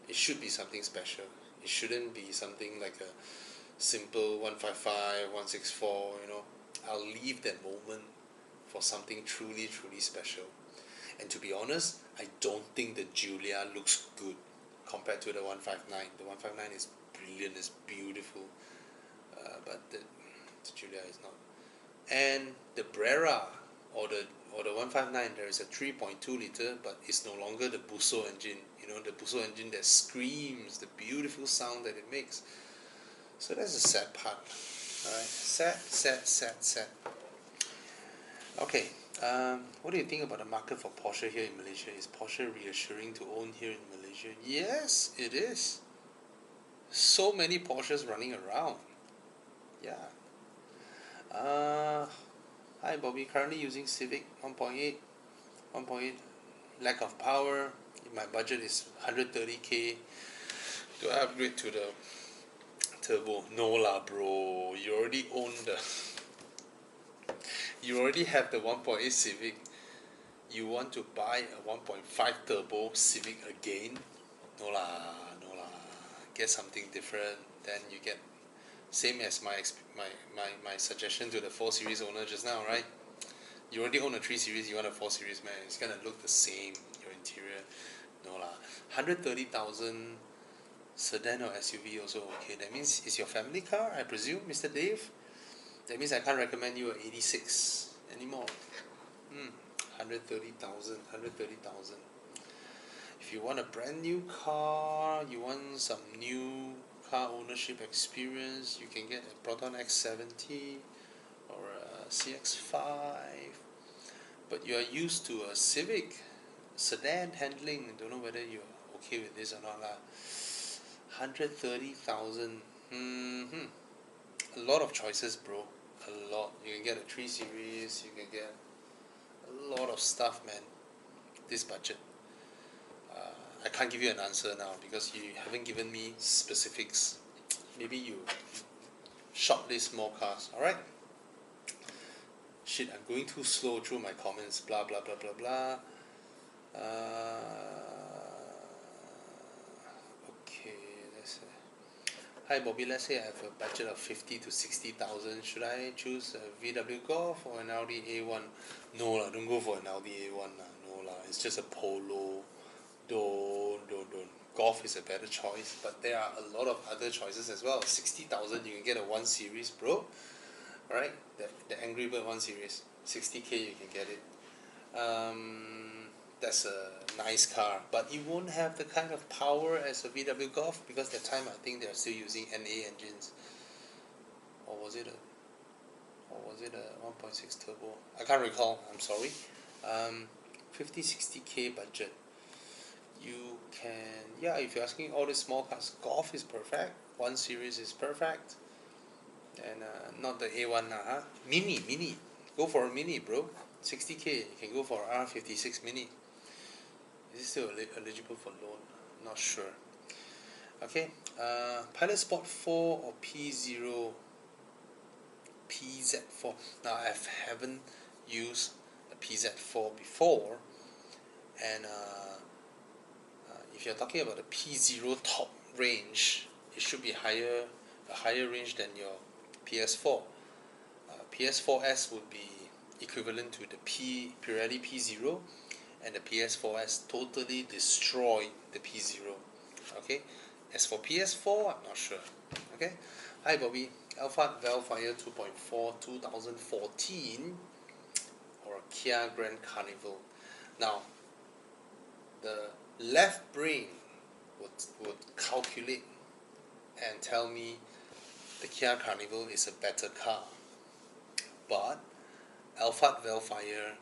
A: It should be something special. It shouldn't be something like a simple 155, 164, I'll leave that moment for something truly, truly special. And to be honest, I don't think the Giulia looks good compared to the 159. The 159 is brilliant, it's beautiful, but the Giulia is not. And the Brera, or the or the 159, there is a 3.2 liter, but it's no longer the Busso engine. You know, the Busso engine that screams the beautiful sound that it makes. So that's the sad part. Alright, sad. Okay, what do you think about the market for Porsche here in Malaysia? Is Porsche reassuring to own here in Malaysia? Yes, it is. So many Porsches running around. Yeah. Hi Bobby, currently using Civic 1.8, lack of power. My budget is 130k. Do I upgrade to the turbo? No lah bro, you already have the 1.8 Civic. You want to buy a 1.5 turbo Civic again? No lah. Get something different, then you get same as my suggestion to the 4 Series owner just now, right? You already own a 3 Series, you want a 4 Series, man. It's gonna look the same, your interior. No lah. 130,000 sedan or SUV also okay. That means it's your family car, I presume, Mr. Dave? That means I can't recommend you a 86 anymore. 130,000. If you want a brand new car, you want some new car ownership experience, you can get a Proton X70 or a CX-5. But you are used to a Civic sedan handling. Don't know whether you're okay with this or not lah. 130,000. A lot of choices, bro. A lot. You can get a 3 Series. You can get a lot of stuff, man. This budget. I can't give you an answer now because you haven't given me specifics. Maybe you shortlist more cars. Alright? Shit, I'm going too slow through my comments. Blah blah blah blah blah. Okay, let's say. Hi Bobby, let's say I have a budget of 50 to 60,000. Should I choose a VW Golf or an Audi A1? No lah, don't go for an Audi A1 lah. No lah, it's just a Polo. Don't. Golf is a better choice, but there are a lot of other choices as well. 60,000, you can get a 1 Series, bro. Alright, the Angry Bird 1 Series. 60k, you can get it. That's a nice car, but it won't have the kind of power as a VW Golf because that time I think they're still using NA engines. Or was it a 1.6 turbo? I can't recall. I'm sorry. 50-60k budget. You can, if you're asking all these small cars, Golf is perfect, 1 Series is perfect, and not the A1 huh? Mini, go for a Mini, bro. 60k, you can go for R56 Mini. Is it still eligible for loan? Not sure. Okay, Pilot Sport 4 or P0, PZ4. Now I haven't used a PZ4 before, and if you're talking about the P0 top range, it should be a higher range than your PS4. PS4S would be equivalent to the Pirelli P0, and the PS4S totally destroyed the P0. Okay, as for PS4, I'm not sure. Okay, hi Bobby, Alfa Vellfire 2.4 2014 or a Kia Grand Carnival. Now, the left brain would calculate and tell me the Kia Carnival is a better car, but Alfa Vellfire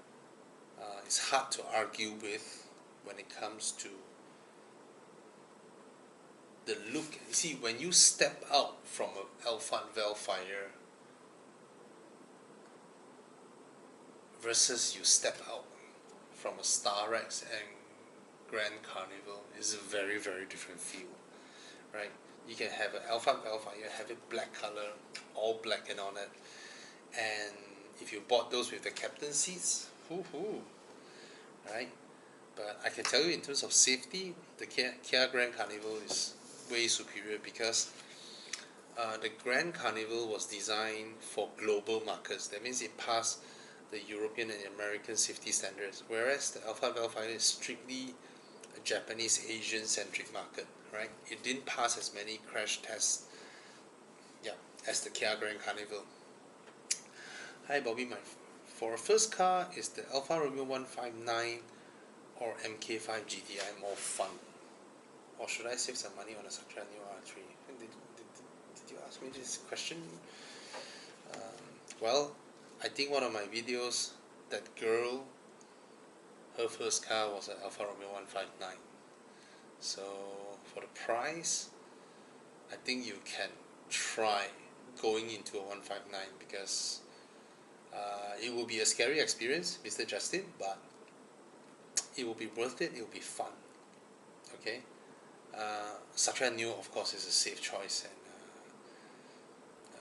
A: is hard to argue with when it comes to the look. You see, when you step out from an Alfa Vellfire versus you step out from a Starex and Grand Carnival, is a very, very different feel, right? You can have an Alfa Vellfire, have it black color, all black and all that, and if you bought those with the captain seats, right? But I can tell you in terms of safety, the Kia Grand Carnival is way superior because the Grand Carnival was designed for global markets. That means it passed the European and American safety standards, whereas the Alfa Vellfire is strictly a Japanese Asian centric market, right? It didn't pass as many crash tests as the Kia Grand Carnival. Hi Bobby, my for a first car, is the Alfa Romeo 159 or MK5 GTI more fun? Or should I save some money on a Sedan R3? Did you ask me this question? Well, I think one of my videos, that girl, her first car was an Alfa Romeo 159. So for the price, I think you can try going into a 159 because it will be a scary experience, Mr. Justin, but it will be worth it. It will be fun. Okay. Sedan Neo, of course, is a safe choice and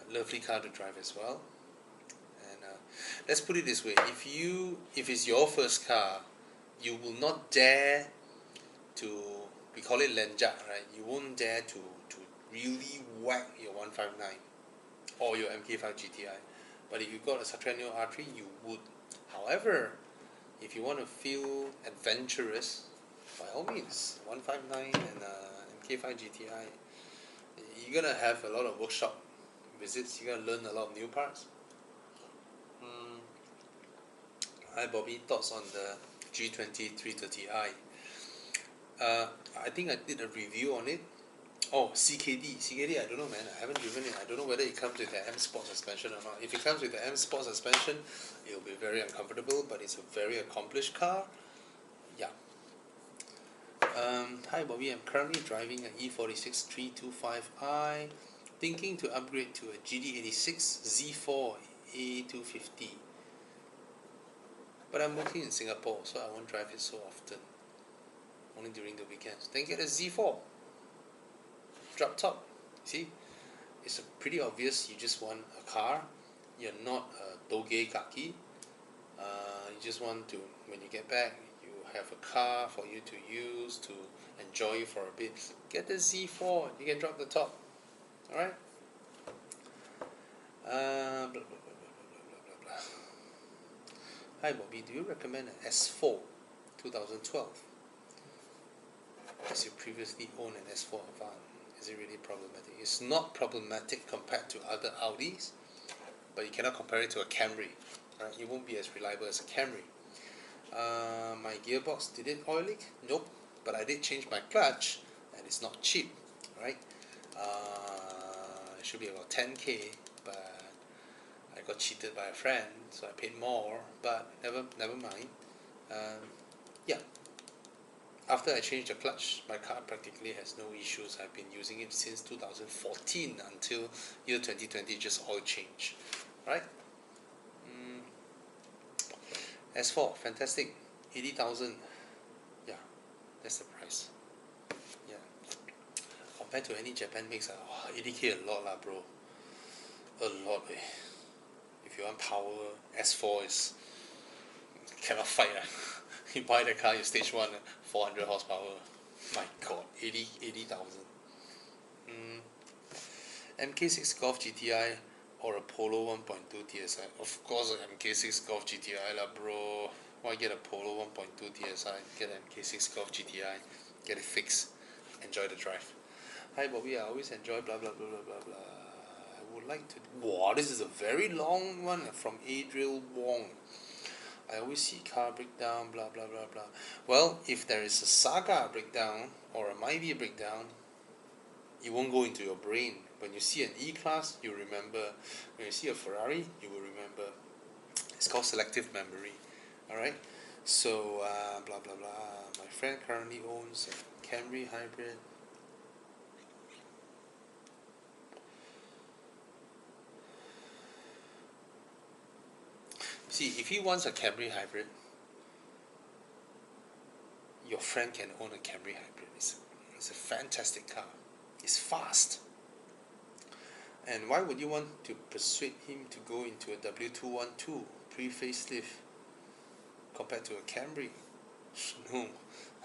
A: a lovely car to drive as well. And let's put it this way: if it's your first car, you will not dare to, we call it lenjak, right? You won't dare to really whack your 159 or your MK5 GTI. But if you got a Sedan Neo R3, you would. However, if you want to feel adventurous, by all means, 159 and MK5 GTI, you're gonna have a lot of workshop visits. You're gonna learn a lot of new parts. Hi Bobby, thoughts on the G20 330i? I think I did a review on it. Oh, CKD, I don't know, man. I haven't driven it. I don't know whether it comes with the M Sport suspension or not. If it comes with the M Sport suspension, it'll be very uncomfortable, but it's a very accomplished car. Yeah. Hi Bobby, I'm currently driving an E46 325i, thinking to upgrade to a GT86 Z4 A250. But I'm working in Singapore, so I won't drive it so often. Only during the weekends. Then get a Z4. Drop top. See? It's pretty obvious you just want a car. You're not a doge kaki. You just want to, when you get back, you have a car for you to use, to enjoy for a bit. Get the Z4. You can drop the top. Alright? Blah, blah, blah, blah, blah, blah, blah. Hi Bobby, do you recommend an S4 2012? As you previously owned an S4 Avant, is it really problematic? It's not problematic compared to other Audis, but you cannot compare it to a Camry. Right? It won't be as reliable as a Camry. My gearbox, did it oil leak? Nope, but I did change my clutch, and it's not cheap, right? It should be about 10k, but I got cheated by a friend, so I paid more. But never mind. Yeah. After I changed the clutch, my car practically has no issues. I've been using it since 2014 until year 2020, just oil change, right? S4, fantastic, 80,000. Yeah, that's the price. Yeah, compared to any Japan makes, 80k a lot lah, bro. A lot, eh. If you want power, S4 is cannot fight. You buy the car, you stage 1, 400 horsepower. My god, 80,000. MK6 Golf GTI or a Polo 1.2 TSI? Of course, an MK6 Golf GTI lah, bro. Why get a Polo 1.2 TSI? Get an MK6 Golf GTI. Get it fixed. Enjoy the drive. Hi Bobby, I always enjoy blah blah blah blah blah blah. I would like to. Wow, this is a very long one from Adriel Wong. I always see car breakdown, blah blah blah blah. Well, if there is a Saga breakdown or a Myvi breakdown, it won't go into your brain. When you see an E-Class, you remember. When you see a Ferrari, you will remember. It's called selective memory. Alright? So, blah blah blah. My friend currently owns a Camry hybrid. See, if he wants a Camry hybrid, your friend can own a Camry hybrid. It's a fantastic car. It's fast. And why would you want to persuade him to go into a W212 pre-facelift compared to a Camry? No,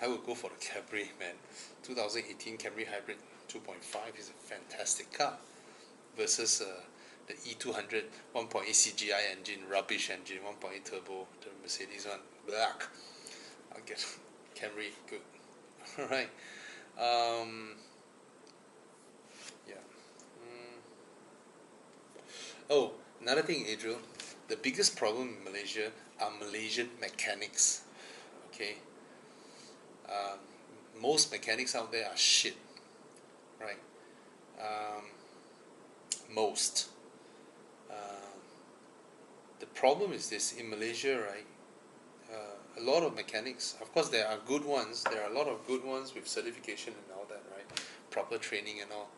A: I would go for the Camry, man. 2018 Camry Hybrid 2.5 is a fantastic car versus the E200 1.8 CGI engine, rubbish engine, 1.8 turbo, the Mercedes one, black. I'll get Camry, good. Alright. Yeah. Oh, another thing, Adriel. the biggest problem in Malaysia are Malaysian mechanics. Okay, most mechanics out there are shit, right? Um, most. The problem is this: in Malaysia, right? A lot of mechanics, of course, there are good ones. There are a lot of good ones with certification and all that, right? Proper training and all.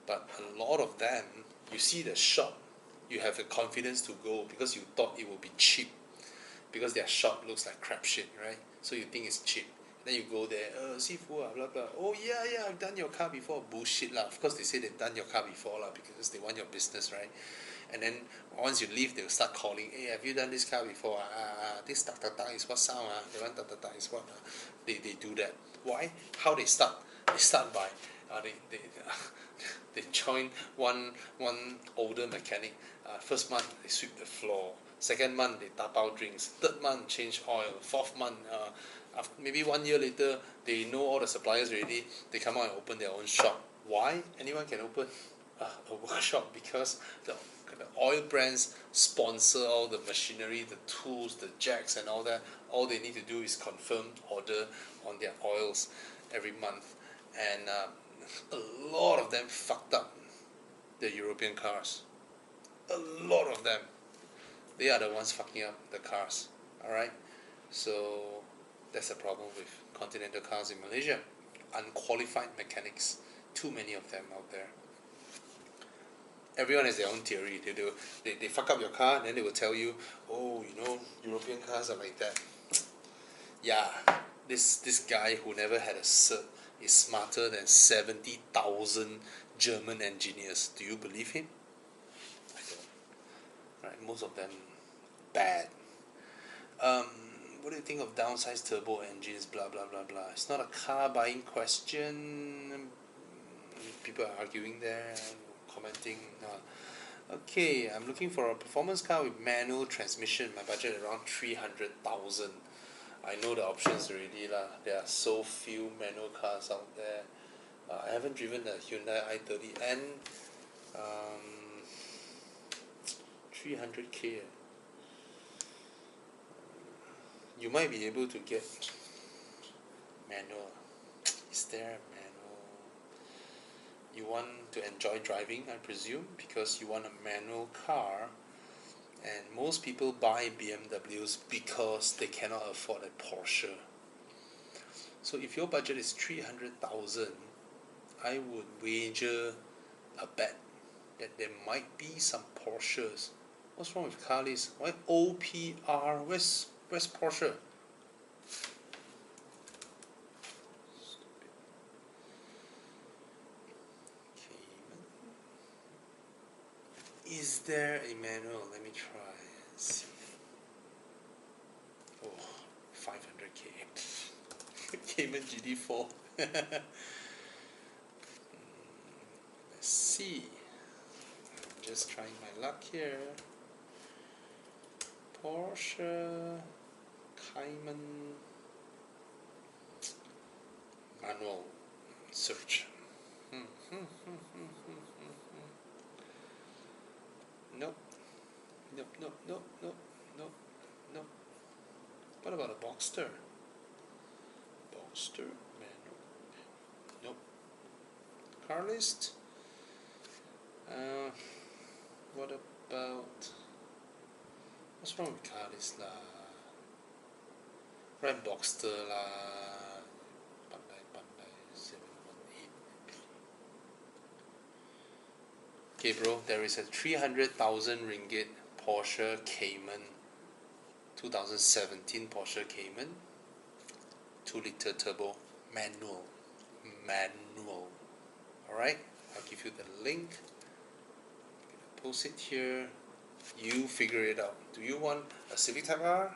A: But a lot of them, you see the shop, you have the confidence to go because you thought it would be cheap, because their shop looks like crap shit, right? So you think it's cheap. Then you go there, sifu, blah blah. Oh yeah, I've done your car before. Bullshit lah. Of course they say they've done your car before lah, because they want your business, right? And then once you leave, they'll start calling. Hey, have you done this car before? This tak tak tak is what sound? That one tak tak tak is what? They do that. Why? How they start? They start by they join one older mechanic. First month they sweep the floor. Second month they tap out drinks. Third month change oil. Fourth month, after maybe 1 year later, they know all the suppliers already. They come out and open their own shop. Why? Anyone can open a workshop because the oil brands sponsor all the machinery, the tools, the jacks and all that. All they need to do is confirm order on their oils every month. And a lot of them fucked up the European cars. A lot of them. They are the ones fucking up the cars. Alright? So that's the problem with Continental cars in Malaysia. Unqualified mechanics. Too many of them out there. Everyone has their own theory. They fuck up your car and then they will tell you, oh, you know, European cars are like that. Yeah, this guy who never had a cert is smarter than 70,000 German engineers. Do you believe him? I don't. Right, most of them bad. What do you think of downsized turbo engines? Blah blah blah blah. It's not a car buying question. People are arguing there, commenting. Okay, I'm looking for a performance car with manual transmission. My budget around 300,000. I know the options already lah. There are so few manual cars out there. I haven't driven the Hyundai i30N. 300k. You might be able to get manual. Is there a manual? You want to enjoy driving, I presume, because you want a manual car. And most people buy BMWs because they cannot afford a Porsche. So if your budget is 300,000, I would wager a bet that there might be some Porsches. What's wrong with Carlis? Why OPR? Where's Porsche? Is there a manual? Let me try and see. Oh, 500k. Cayman GT4. Let's see. I'm just trying my luck here. Porsche Cayman manual search. Nope. What about a Boxster? Boxster manual. Nope. Car list. What about? What's wrong with car list lah? Right, Boxster lah. Bandai 718. Okay, bro. There is a 300,000 ringgit Porsche Cayman, 2017 Porsche Cayman, 2-liter turbo manual. Alright, I'll give you the link. I'm gonna post it here. You figure it out. Do you want a Civic Type R,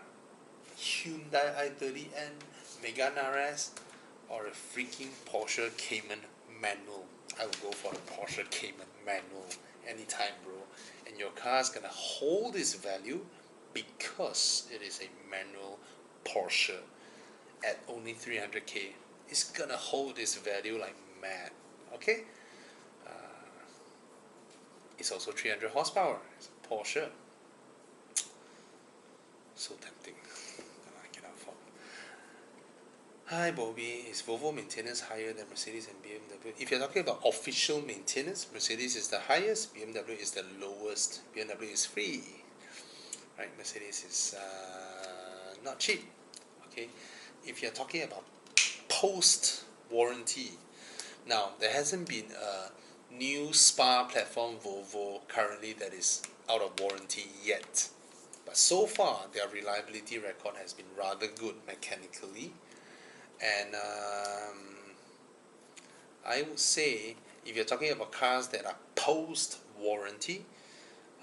A: Hyundai i30N, Megane RS, or a freaking Porsche Cayman manual? I will go for the Porsche Cayman manual anytime, bro. And your car's gonna hold its value because it is a manual Porsche at only 300k. It's gonna hold its value like mad. Okay? It's also 300 horsepower. It's a Porsche. So tempting. I cannot afford. Hi Bobby, is Volvo maintenance higher than Mercedes and BMW? If you're talking about official maintenance, Mercedes is the highest, BMW is the lowest. BMW is free, right? Mercedes is not cheap. Okay, if you're talking about post warranty, now there hasn't been a new Spa platform Volvo currently that is out of warranty yet, but so far their reliability record has been rather good mechanically, and I would say if you're talking about cars that are post warranty,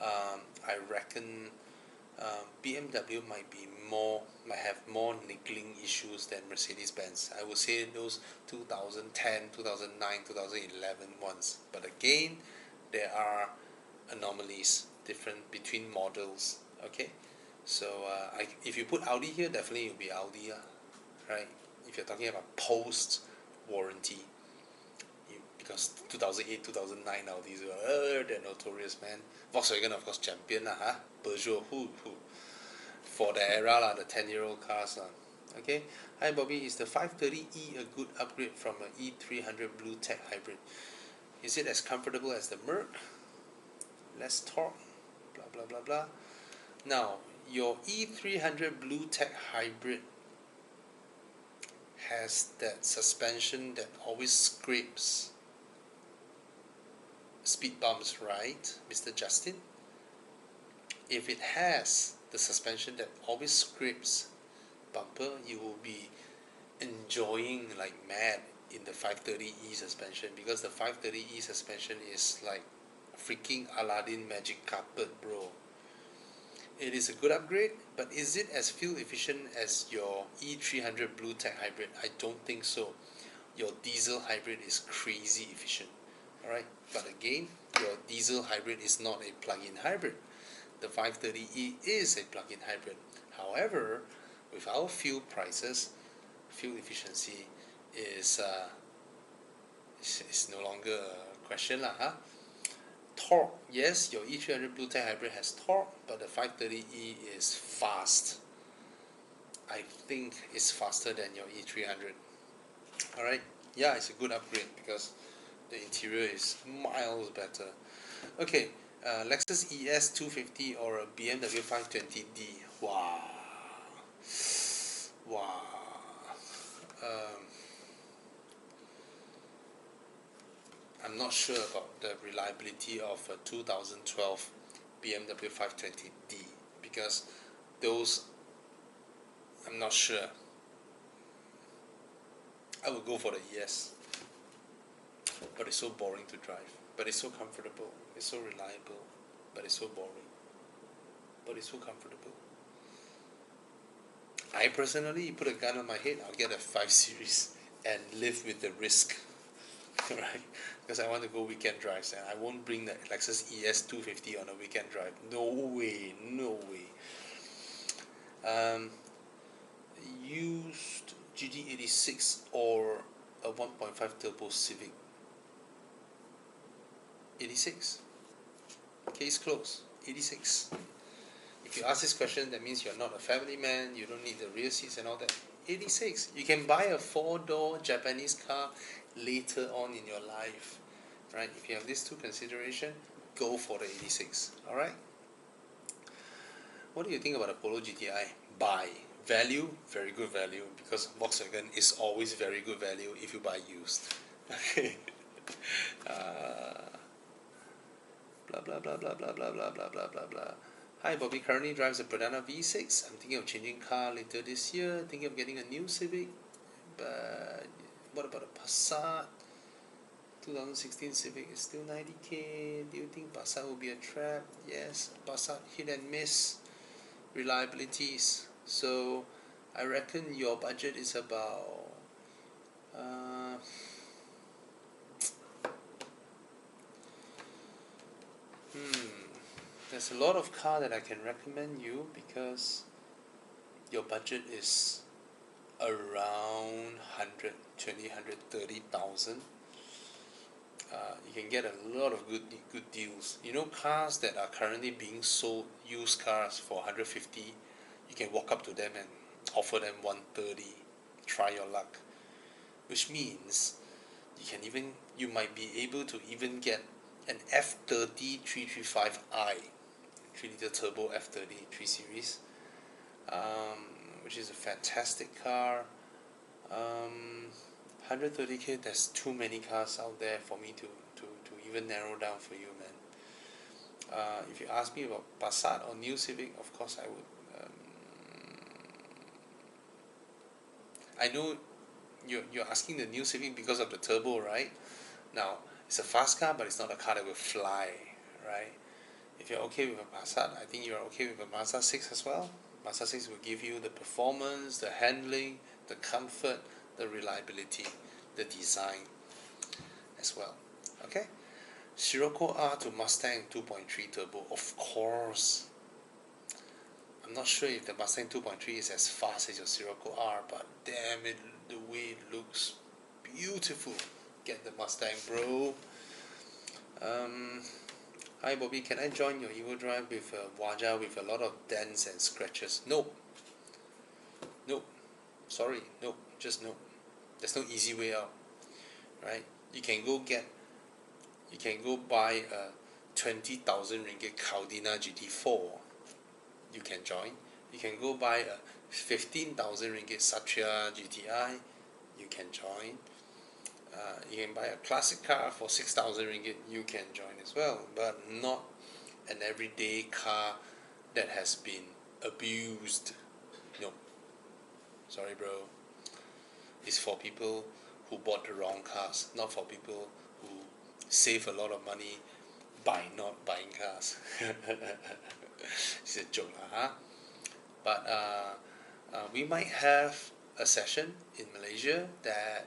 A: I reckon BMW might have more niggling issues than Mercedes-Benz. I would say those 2010, 2009, 2011 ones. But again, there are anomalies different between models. Okay, so if you put Audi here, definitely it will be Audi, right? If you're talking about post warranty, because 2008, 2009 Audis they're notorious, man. Volkswagen, of course, champion lah, huh? Peugeot, who for the era lah, the 10-year-old cars lah. Okay, hi Bobby, is the 530e a good upgrade from an E300 Blue Tech hybrid? Is it as comfortable as the Merc? Less torque, blah blah blah blah. Now, your E300 Blue Tech hybrid has that suspension that always scrapes speed bumps, right, Mr. Justin? If it has the suspension that always scrapes bumper, you will be enjoying like mad in the 530e suspension, because the 530e suspension is like freaking Aladdin magic carpet, bro. It is a good upgrade, but is it as fuel efficient as your E300 Blue Tech hybrid? I don't think so. Your diesel hybrid is crazy efficient. Alright, but again, your diesel hybrid is not a plug-in hybrid. The 530e is a plug-in hybrid. However, with our fuel prices, fuel efficiency is no longer a question lah, huh? Torque, yes, your E300 Blue Tech hybrid has torque, but the 530e is fast. I think it's faster than your E300. Alright, yeah, it's a good upgrade because the interior is miles better. Okay, Lexus ES250 or a BMW 520d. Wow. Wow. I'm not sure about the reliability of a 2012 BMW 520d because those, I'm not sure. I would go for the ES. But it's so boring to drive. But it's so comfortable. It's so reliable. But it's so boring. But it's so comfortable. I personally, put a gun on my head, I'll get a 5 Series and live with the risk. Right? Because I want to go weekend drives and I won't bring the Lexus ES250 on a weekend drive. No way. No way. Used GT86 or a 1.5 turbo Civic. 86. Case closed. 86. If you ask this question, that means you're not a family man, you don't need the rear seats and all that. 86. You can buy a 4-door Japanese car later on in your life. Right? If you have these two considerations, go for the 86. Alright? What do you think about the Polo GTI? Buy. Value, very good value, because Volkswagen is always very good value if you buy used. Okay. Blah blah blah blah blah blah blah blah blah blah blah. Hi Bobby, currently drives a Pradana V6. I'm thinking of changing car later this year. Thinking of getting a new Civic. But what about a Passat? 2016 Civic is still 90k. Do you think Passat will be a trap? Yes, Passat hit and miss reliabilities. So I reckon your budget is about there's a lot of car that I can recommend you because your budget is around 120,000, 130,000. you can get a lot of good deals. You know, cars that are currently being sold, used cars for 150, you can walk up to them and offer them 130. Try your luck, which means you might be able to even get an F30 335i, 3-liter turbo F30 3 Series, which is a fantastic car. 130k, there's too many cars out there for me to even narrow down for you, man. If you ask me about Passat or New Civic, of course I would. I know you're asking the New Civic because of the turbo, right? Now, it's a fast car, but it's not a car that will fly, right? If you're okay with a Passat, I think you're okay with a Mazda 6 as well. Mazda 6 will give you the performance, the handling, the comfort, the reliability, the design as well. Okay? Scirocco R to Mustang 2.3 turbo, of course. I'm not sure if the Mustang 2.3 is as fast as your Scirocco R, but damn it, the way it looks beautiful. Get the Mustang, bro. Hi Bobby, can I join your Evo Drive with a Waja with a lot of dents and scratches? Nope. Nope. Sorry, nope. Just no. There's no easy way out. Right? You can go buy a 20,000 ringgit Caldina GT4. You can join. You can go buy a 15,000 ringgit Satya GTI. You can join. You can buy a classic car for 6,000 ringgit. You can join as well, but not an everyday car that has been abused. No. Sorry, bro. It's for people who bought the wrong cars, not for people who save a lot of money by not buying cars. It's a joke, huh? But we might have a session in Malaysia that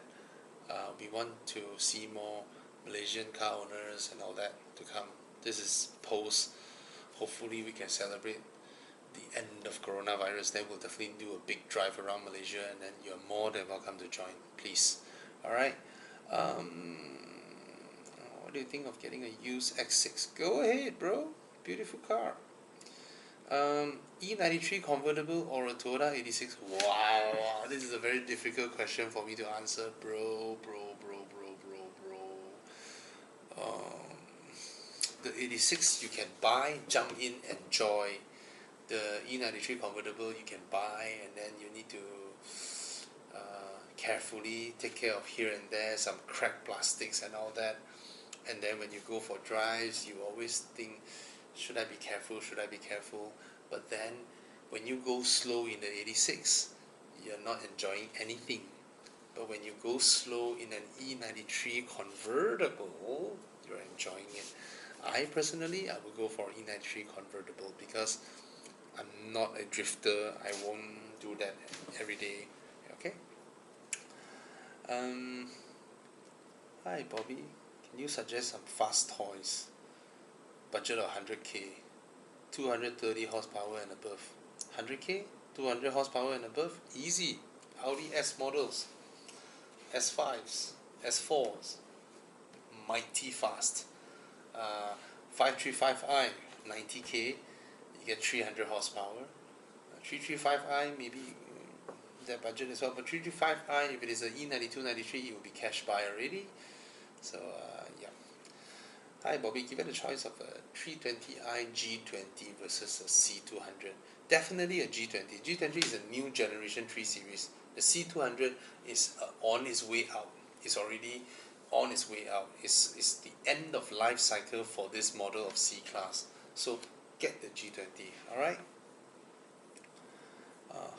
A: we want to see more Malaysian car owners and all that to come. This is post. Hopefully we can celebrate the end of coronavirus. Then we'll definitely do a big drive around Malaysia, and then you're more than welcome to join, please. Alright. What do you think of getting a used X6? Go ahead, bro. Beautiful car. E93 convertible or a Toyota 86? Wow, this is a very difficult question for me to answer, bro. The 86 you can buy, jump in, enjoy. The E93 convertible you can buy, and then you need to carefully take care of here and there, some cracked plastics and all that. And then when you go for drives, you always think, should I be careful? But then when you go slow in the 86, you're not enjoying anything. But when you go slow in an E93 convertible, you're enjoying it. I personally will go for E93 convertible because I'm not a drifter. I won't do that every day. Okay. Hi Bobby, can you suggest some fast toys? Budget of 100k, 230 horsepower and above. 100k, 200 horsepower and above, easy. Audi S models, S5s, S4s, mighty fast. 535i, 90k, you get 300 horsepower. 335i, maybe that budget as well, but 335i, if it is an E92, 93, it will be cash buy already. So yeah. Hi Bobby, given the choice of a 320i G20 versus a C200, definitely a G20. G20 is a new generation 3 Series. The C200 is on its way out. It's already on its way out. It's the end of life cycle for this model of C-Class. So get the G20, alright?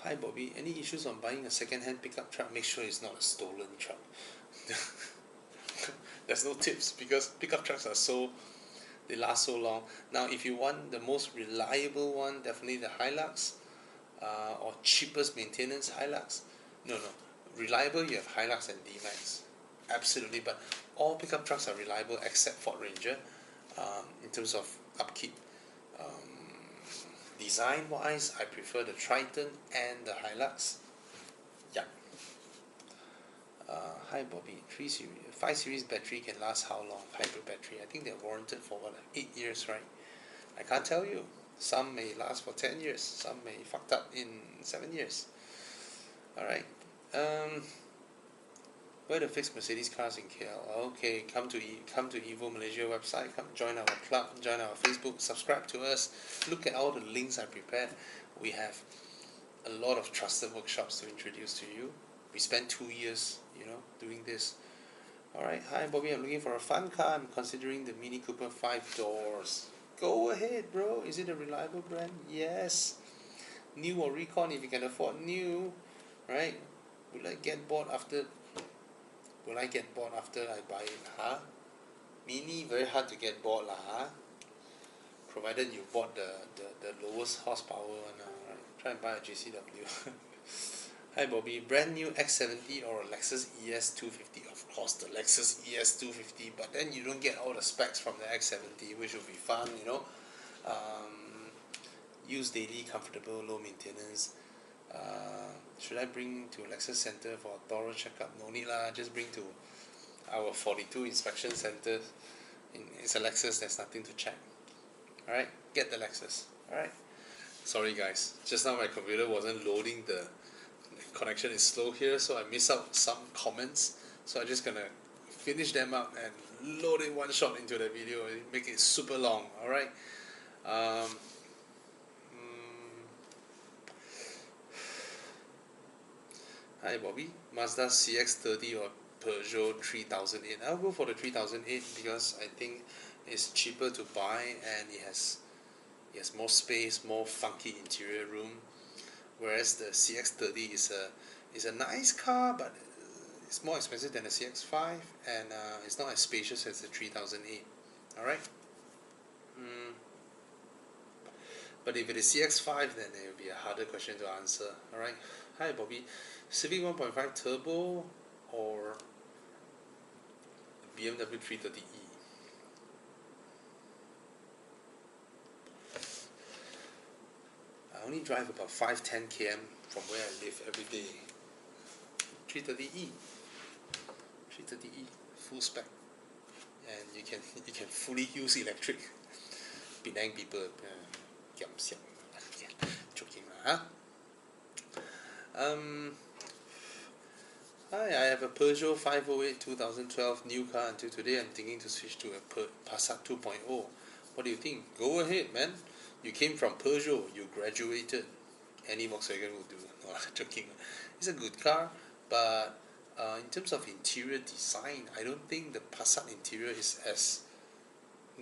A: Hi Bobby, any issues on buying a second-hand pickup truck? Make sure it's not a stolen truck. There's no tips because pickup trucks they last so long. Now if you want the most reliable one, definitely the Hilux, or cheapest maintenance Hilux. No, reliable you have Hilux and D-Max, absolutely, but all pickup trucks are reliable except Ford Ranger in terms of upkeep. Design wise, I prefer the Triton and the Hilux. Yeah. Hi Hi Bobby, 5 series battery can last how long? Hybrid battery, I think they're warranted for what, 8 years, right? I can't tell you. Some may last for 10 years, some may fucked up in 7 years. Alright, where to fix Mercedes cars in KL? Okay, come to Evo Malaysia website, come join our club, join our Facebook, subscribe to us, look at all the links I prepared. We have a lot of trusted workshops to introduce to you. We spent 2 years, doing this. Alright, hi Bobby, I'm looking for a fun car. I'm considering the Mini Cooper 5 doors. Go ahead, bro. Is it a reliable brand? Yes. New or recon if you can afford new, right? Will I get bored after I buy it? Huh? Mini very hard to get bored lah, huh? Provided you bought the lowest horsepower one, right? Try and buy a JCW. Hi Bobby, brand new X70 or a Lexus ES250? Of course, the Lexus ES250, but then you don't get all the specs from the X70, which will be fun, use daily, comfortable, low maintenance. Should I bring to Lexus Center for a thorough checkup? No need lah, just bring to our 42 inspection centers. It's a Lexus, there's nothing to check. Alright, get the Lexus. Alright. Sorry guys, just now my computer wasn't loading, the connection is slow here, so I missed out some comments. So I'm just gonna finish them up and load it one shot into the video and make it super long. Alright. Hi Bobby, Mazda CX-30 or Peugeot 3008? I'll go for the 3008 because I think it's cheaper to buy and it has more space, more funky interior room. Whereas the CX-30 is a nice car, but it's more expensive than the CX-5 and it's not as spacious as the 3008. Alright? But if it is CX-5, then it will be a harder question to answer. Alright? Hi Bobby, Civic 1.5 Turbo or BMW 330e? I only drive about 5-10 km from where I live every day. 330e, full spec, and you can fully use electric. Penang people, joking lah, huh? Hi, I have a Peugeot 508 2012 new car. Until today, I'm thinking to switch to a Passat 2.0. What do you think? Go ahead, man. You came from Peugeot. You graduated. Any Volkswagen will do. No, joking. It's a good car, but in terms of interior design, I don't think the Passat interior is as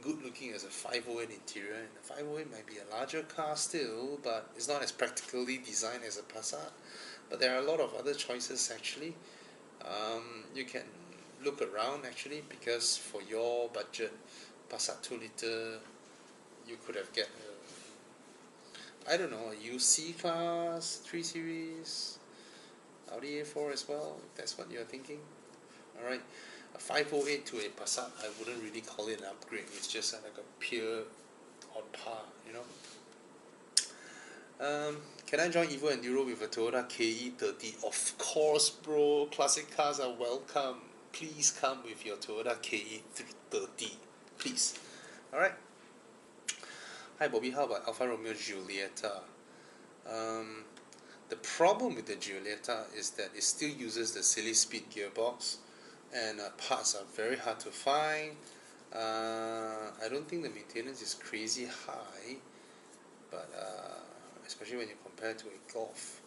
A: good looking as a 508 interior. And the 508 might be a larger car still, but it's not as practically designed as a Passat. But there are a lot of other choices actually. You can look around actually, because for your budget, Passat 2 liter, you could have get I don't know, a UC class 3 series, Audi A4 as well, if that's what you're thinking. Alright, a 508 to a Passat, I wouldn't really call it an upgrade, it's just like a pure on par, Can I join Evo Enduro with a Toyota KE30? Of course, bro. Classic cars are welcome. Please come with your Toyota KE30. Please. Alright. Hi Bobby, how about Alfa Romeo Giulietta? The problem with the Giulietta is that it still uses the silly speed gearbox, and parts are very hard to find. I don't think the maintenance is crazy high, but especially when you compare to a Golf.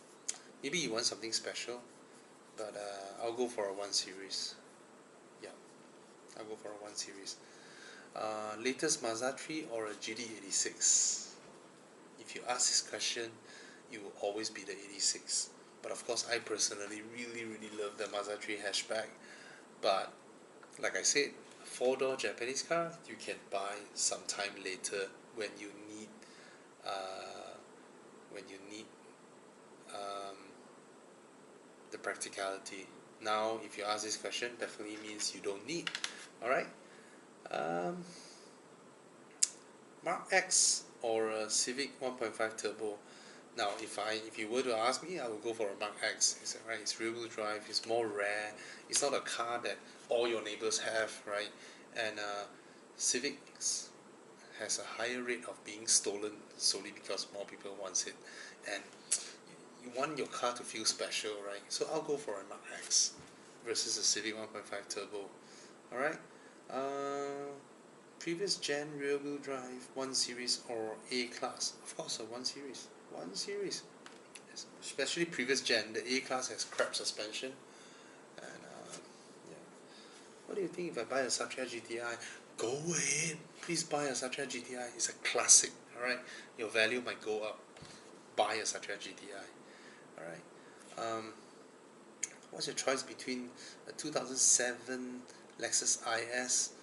A: Maybe you want something special, but I'll go for a 1 Series. Yeah, I'll go for a 1 Series. Latest Mazda 3 or a GT86? If you ask this question, it will always be the 86. But of course, I personally really love the Mazda 3 hatchback. But like I said, a 4-door Japanese car you can buy sometime later when you need the practicality. Now, if you ask this question, definitely means you don't need. Alright? Mark X or a Civic 1.5 Turbo. Now, if you were to ask me, I would go for a Mark X. It's right. It's rear-wheel drive. It's more rare. It's not a car that all your neighbors have, right? And Civics has a higher rate of being stolen solely because more people wants it, and you want your car to feel special, right? So I'll go for a Mark X versus a Civic 1.5 turbo. All right. Previous gen rear-wheel drive 1 Series or A class? Of course, a 1 Series. 1 Series. Especially previous gen, the A class has crap suspension. And yeah. What do you think if I buy a Satya GTI? Go ahead. Please buy a Satya GTI. It's a classic. All right. Your value might go up. Buy a Satya GTI. All right. What's your choice between a 2007 Lexus IS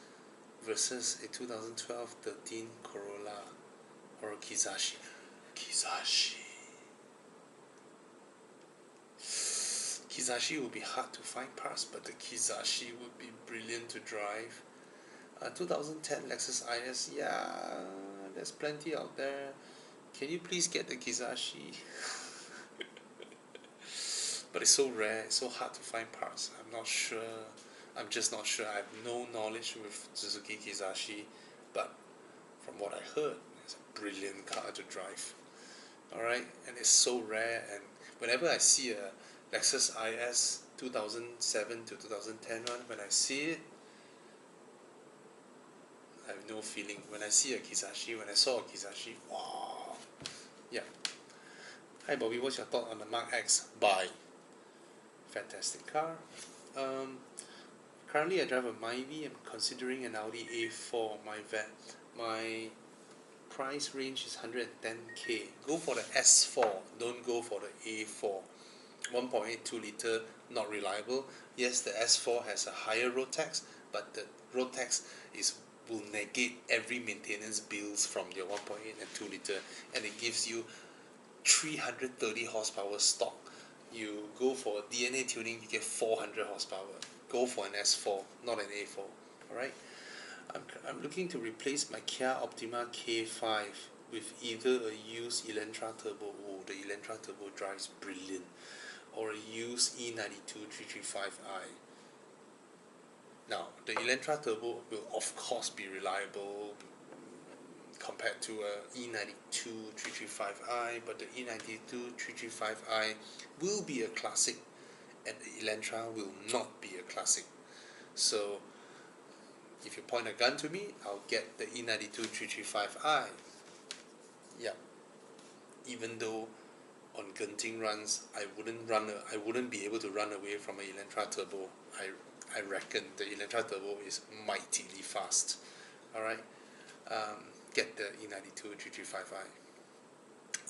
A: versus a 2012 13 Corolla or a Kizashi? Kizashi would be hard to find parts, but the Kizashi would be brilliant to drive. 2010 Lexus IS, yeah, there's plenty out there. Can you please get the Kizashi? But it's so rare, it's so hard to find parts. I'm just not sure. I have no knowledge with Suzuki Kizashi, but from what I heard, it's a brilliant car to drive. Alright, and it's so rare, and whenever I see a Lexus IS 2007 to 2010 one, when I see it, I have no feeling. When I see a Kizashi, when I saw a Kizashi, wow. Yeah. Hi Bobby, what's your thought on the Mark X? Buy. Fantastic car. Currently I drive a MPV. I'm considering an Audi A4. My price range is 110k. Go for the S4. Don't go for the A4. 1.82 liter, not reliable. Yes, the S4 has a higher road tax, but the road tax will negate every maintenance bills from your 1.8 and 2 liter, and it gives you 330 horsepower stock. You go for DNA tuning, you get 400 horsepower. Go for an S4, not an A4. Alright? I'm looking to replace my Kia Optima K5 with either a used Elantra Turbo. Oh, the Elantra Turbo drives brilliant. Or a used E92 335i. Now, the Elantra Turbo will of course be reliable compared to a E92 335i, but the E92 335i will be a classic, and the Elantra will not be a classic. So, if you point a gun to me, I'll get the E92 335i. Yeah. Even though on Genting runs, I wouldn't be able to run away from a Elantra Turbo. I reckon the Elantra Turbo is mightily fast. Alright, get the E92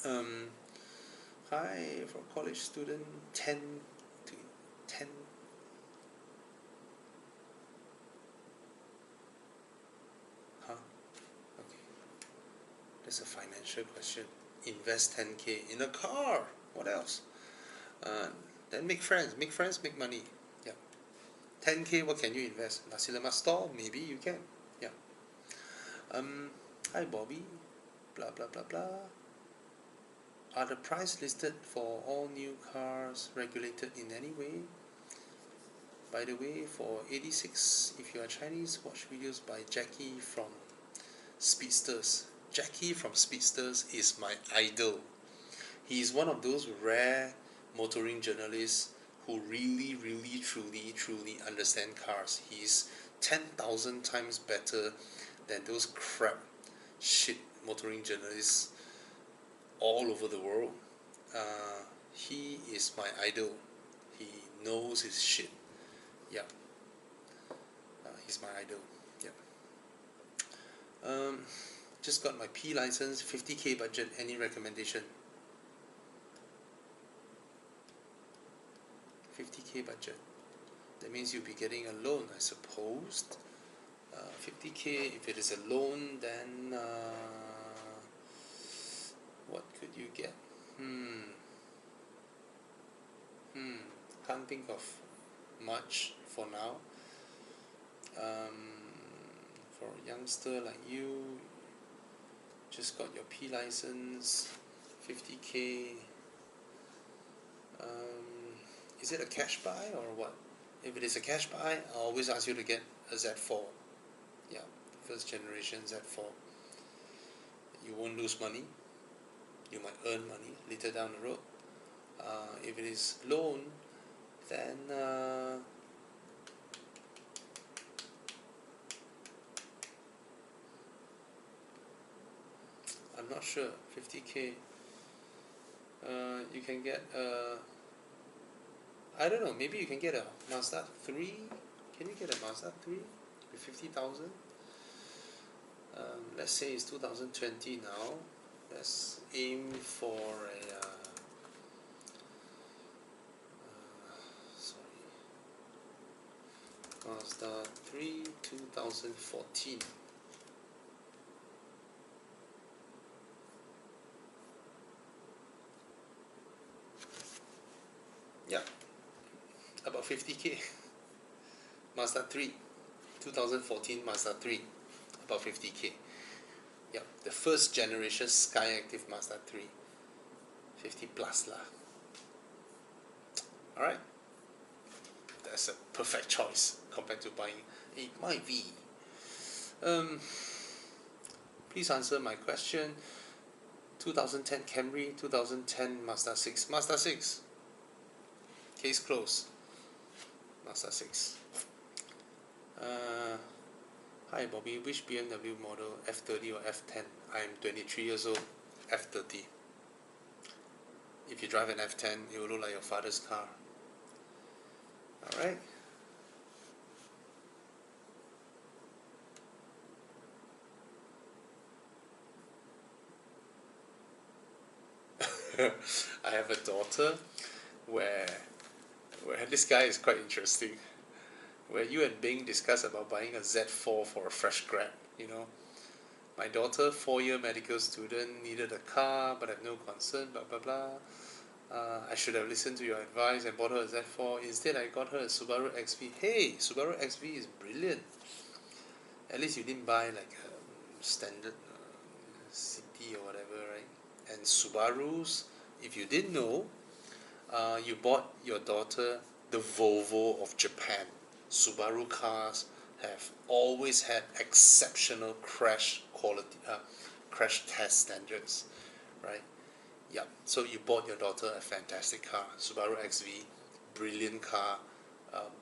A: 335i. Hi, for college student, 10 to 10. Huh? Okay. That's a financial question. Invest 10k in a car. What else? Then make friends. Make friends, make money. Yeah. 10k, what can you invest? Nasi lemak stall? Maybe you can. Yeah. Hi Bobby. Blah blah blah blah. Are the price listed for all new cars regulated in any way? By the way, for 86, if you are Chinese, watch videos by Jackie from Speedsters. Jackie from Speedsters is my idol. He is one of those rare motoring journalists who really, really, truly understand cars. He is 10,000 times better than those crap shit motoring journalists all over the world. He is my idol. He knows his shit. Yeah. He's my idol. Yeah. Just got my P license, 50k budget. Any recommendation? 50k budget. That means you'll be getting a loan, I suppose. 50k, if it is a loan, then what could you get? Can't think of much for now. For a youngster like you, just got your P license, 50k. Is it a cash buy or what? If it is a cash buy, I'll always ask you to get a Z4. Yeah, first generation Z4. You won't lose money. You might earn money later down the road. If it is loan, then I'm not sure. 50k. You can get I don't know. Maybe you can get a Mazda 3. Can you get a Mazda 3 with 50,000? Let's say it's 2020 now. Let's aim for a Mazda 3 2014. Yeah, about 50k. Mazda 3 2014 Mazda 3, about 50k. Yeah, the first generation Skyactiv Mazda 3, 50 plus lah. Alright, that's a perfect choice compared to buying a MPV. Please answer my question. 2010 Camry, 2010 Mazda 6. Mazda 6. Case closed. Mazda 6. Hi Bobby, which BMW model, F30 or F10? I am 23 years old, F30. If you drive an F10, it will look like your father's car. Alright. I have a daughter where this guy is quite interesting. Where you and Bing discuss about buying a Z4 for a fresh grad, you know. My daughter, 4-year medical student, needed a car but have no concern, blah blah blah. I should have listened to your advice and bought her a Z4. Instead, I got her a Subaru XV. Hey, Subaru XV is brilliant. At least you didn't buy like a standard city or whatever, right? And Subarus, if you didn't know, you bought your daughter the Volvo of Japan. Subaru cars have always had exceptional crash quality, crash test standards, right? Yeah. So you bought your daughter a fantastic car, Subaru XV, brilliant car,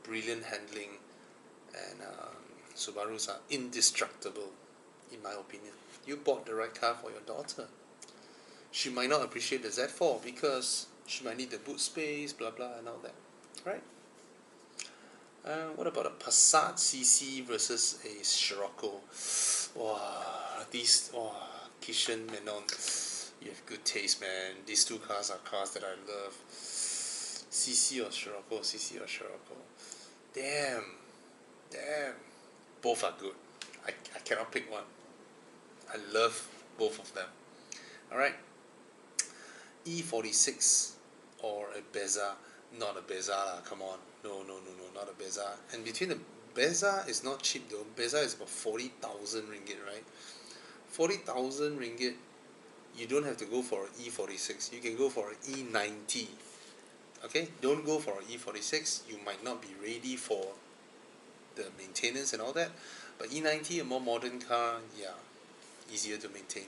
A: brilliant handling, and Subarus are indestructible, in my opinion. You bought the right car for your daughter. She might not appreciate the Z4 because she might need the boot space, blah blah, and all that, right? What about a Passat CC versus a Scirocco? Wow, Kishan Menon, you have good taste, man. These two cars are cars that I love. CC or Scirocco, CC or Scirocco. Damn, both are good. I cannot pick one. I love both of them. Alright, E46 or a Beza. Not a Beza lah, come on. No, not a Beza. And between the Beza is not cheap though. Beza is about 40,000 ringgit, right? 40,000 ringgit, you don't have to go for an E46. You can go for an E90. Okay? Don't go for an E46. You might not be ready for the maintenance and all that. But E90, a more modern car, yeah, easier to maintain.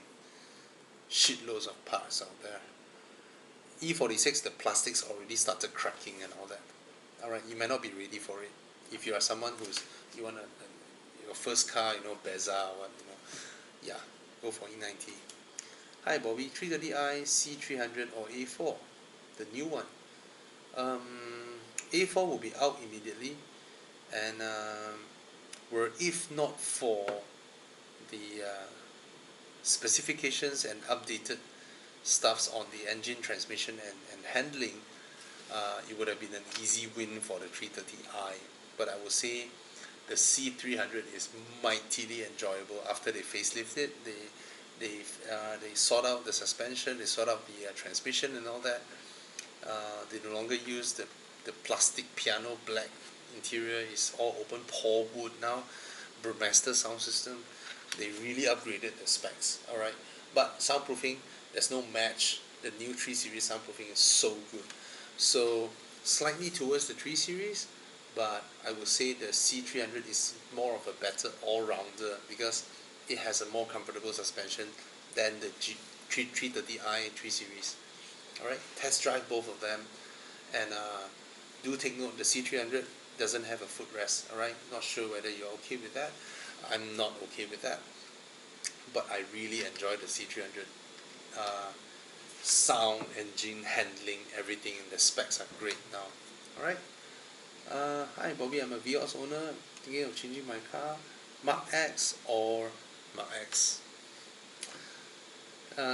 A: Shitloads of parts out there. E46, the plastics already started cracking and all that. Alright, you might not be ready for it. If you are someone you want your first car, Beza or what, yeah, go for E90. Hi Bobby, 330i, C300 or A4, the new one. A4 will be out immediately, and were if not for the specifications and updated stuffs on the engine, transmission and handling, it would have been an easy win for the 330i. But I would say the C300 is mightily enjoyable. After they facelifted it, they sort out the suspension, they sort out the transmission and all that. They no longer use the plastic piano black interior. It's all open pore wood now. Burmester sound system. They really upgraded the specs. Alright, but soundproofing, there's no match the new 3 Series soundproofing is so good. So slightly towards the 3 Series, but I would say the C300 is more of a better all-rounder because it has a more comfortable suspension than the 330i 3 Series. Alright, test drive both of them, and do take note the C300 doesn't have a footrest. Alright, not sure whether you're okay with that. I'm not okay with that, but I really enjoy the C300. Sound, engine, handling, everything, and the specs are great now. Alright. Hi Bobby, I'm a Vios owner thinking of changing my car, Mark X or Mark X.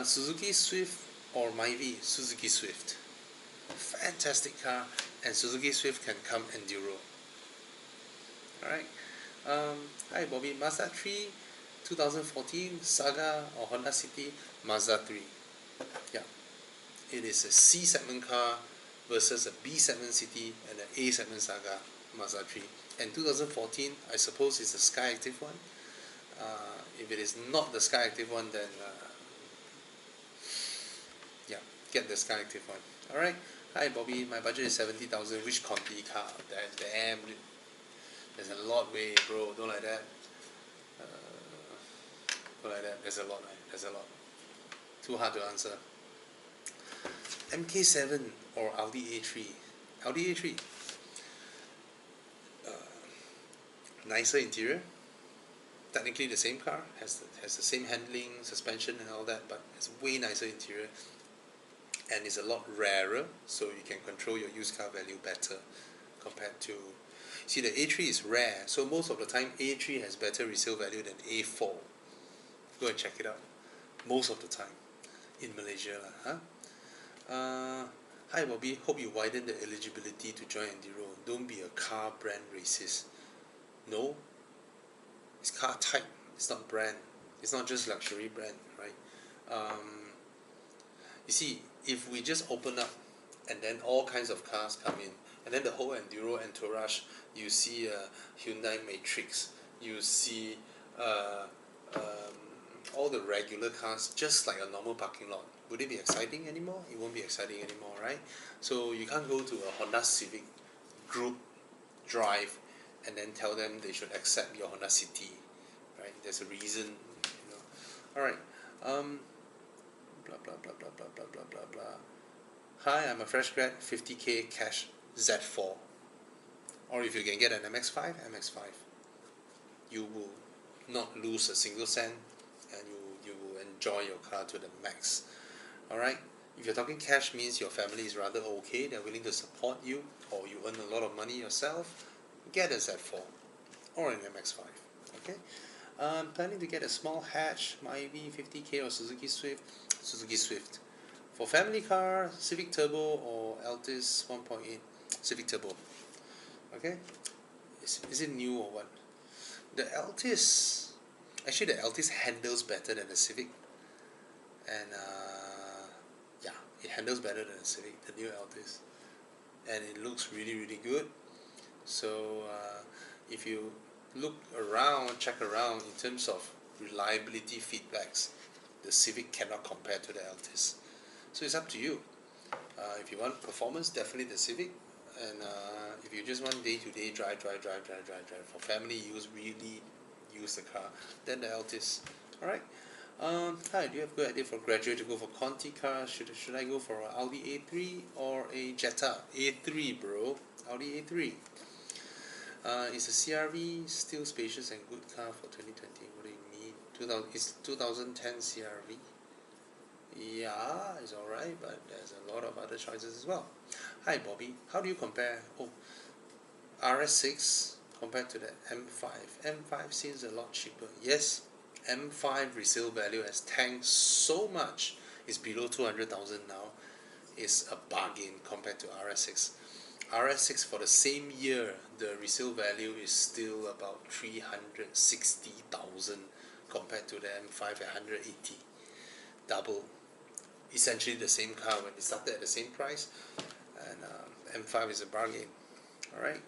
A: Suzuki Swift or Myvi, Suzuki Swift. Fantastic car, and Suzuki Swift can come enduro. Alright. Hi Bobby, Mazda 3, 2014, Saga or Honda City, Mazda 3. Yeah. It is a C segment car versus a B segment City and an A segment Saga, Mazda 3. And 2014, I suppose, is the Sky Active one. If it is not the Sky Active one, then yeah, get the Sky Active one. Alright. Hi Bobby, my budget is 70,000. Which Conti car? Damn, there's a lot, way, bro. Don't like that. Don't like that. There's a lot, right? There's a lot. Too hard to answer. MK7 or Audi A3. Audi A3. Nicer interior. Technically the same car, has the same handling, suspension and all that, but it's way nicer interior. And it's a lot rarer, so you can control your used car value better compared to... See, the A3 is rare, so most of the time A3 has better resale value than A4. Go and check it out. Most of the time. In Malaysia lah, huh? Hi Bobby, hope you widen the eligibility to join enduro. Don't be a car brand racist. No, it's car type, it's not brand. It's not just luxury brand, right? You see, if we just open up and then all kinds of cars come in, and then the whole enduro entourage, you see a Hyundai Matrix, you see all the regular cars just like a normal parking lot. Would it be exciting anymore? It won't be exciting anymore, right? So you can't go to a Honda Civic group drive and then tell them they should accept your Honda City, right? There's a reason, you know. Alright, blah blah blah blah blah blah blah blah blah. Hi, I'm a fresh grad, 50k cash Z4. Or if you can get an MX-5, MX-5. You will not lose a single cent, and you will enjoy your car to the max. Alright, if you're talking cash, means your family is rather okay, they're willing to support you, or you earn a lot of money yourself, get a Z4 or an MX-5. Okay, planning to get a small hatch, Myvi 50k or Suzuki Swift. Suzuki Swift. For family car, Civic Turbo or Altis 1.8. Civic Turbo. Okay, is it new or what? The Altis, actually the Altis handles better than the Civic, and yeah, it handles better than the Civic, the new Altis, and it looks really really good. So if you look around, check around in terms of reliability feedbacks, the Civic cannot compare to the Altis. So it's up to you. If you want performance, definitely the Civic, and if you just want day-to-day drive for family use, really use the car, then the Altis. Alright. Hi, do you have a good idea for graduate to go for Conti car? Should I go for an Audi A3 or a Jetta? A3, bro. Audi A3. Is the CRV still spacious and good car for 2020? What do you mean? It's 2010 CRV. Yeah, it's alright, but there's a lot of other choices as well. Hi Bobby, how do you compare RS6 compared to the M5? M5 seems a lot cheaper. Yes, M5 resale value has tanked so much. It's below 200,000 now. It's a bargain compared to RS6. RS6 for the same year, the resale value is still about 360,000 compared to the M5 at 180. Double. Essentially the same car when it started at the same price, and M5 is a bargain. Alright.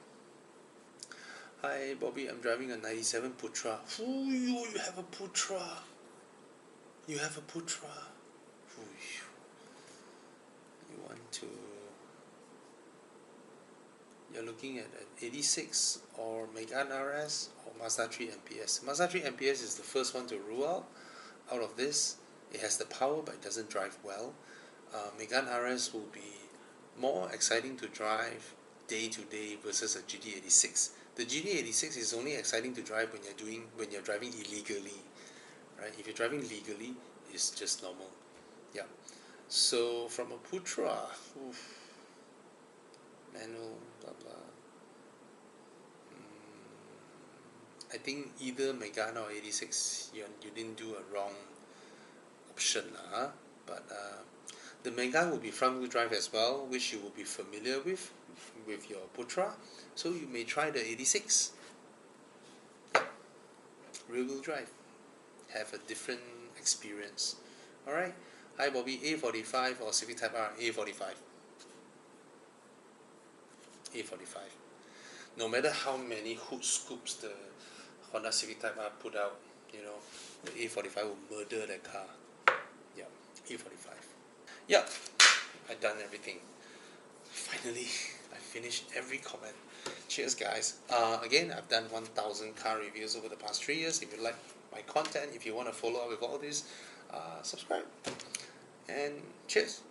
A: Hi Bobby, I'm driving a 97 Putra. Ooh, you have a Putra. You have a Putra. Ooh. you're looking at an 86 or Megane RS or Mazda 3 MPS. Mazda 3 MPS is the first one to rule out of this. It has the power, but it doesn't drive well. Megane RS will be more exciting to drive day to day versus a GT86. The GT86 is only exciting to drive when you're driving illegally, right? If you're driving legally, it's just normal. Yeah. So from a Putra, manual, blah blah. I think either Megane or 86, you didn't do a wrong option, huh? But the Megane will be front wheel drive as well, which you will be familiar with your Putra. So you may try the 86. Rear wheel drive. Have a different experience. Alright. Hi Bobby, A45 or Civic Type R? A45. A45. No matter how many hood scoops the Honda Civic Type R put out, the A45 will murder that car. Yeah, A45. Yeah, I've done everything. Finally, I finished every comment. Cheers, guys. Again, I've done 1,000 car reviews over the past 3 years. If you like my content, if you want to follow up with all this, subscribe. And cheers.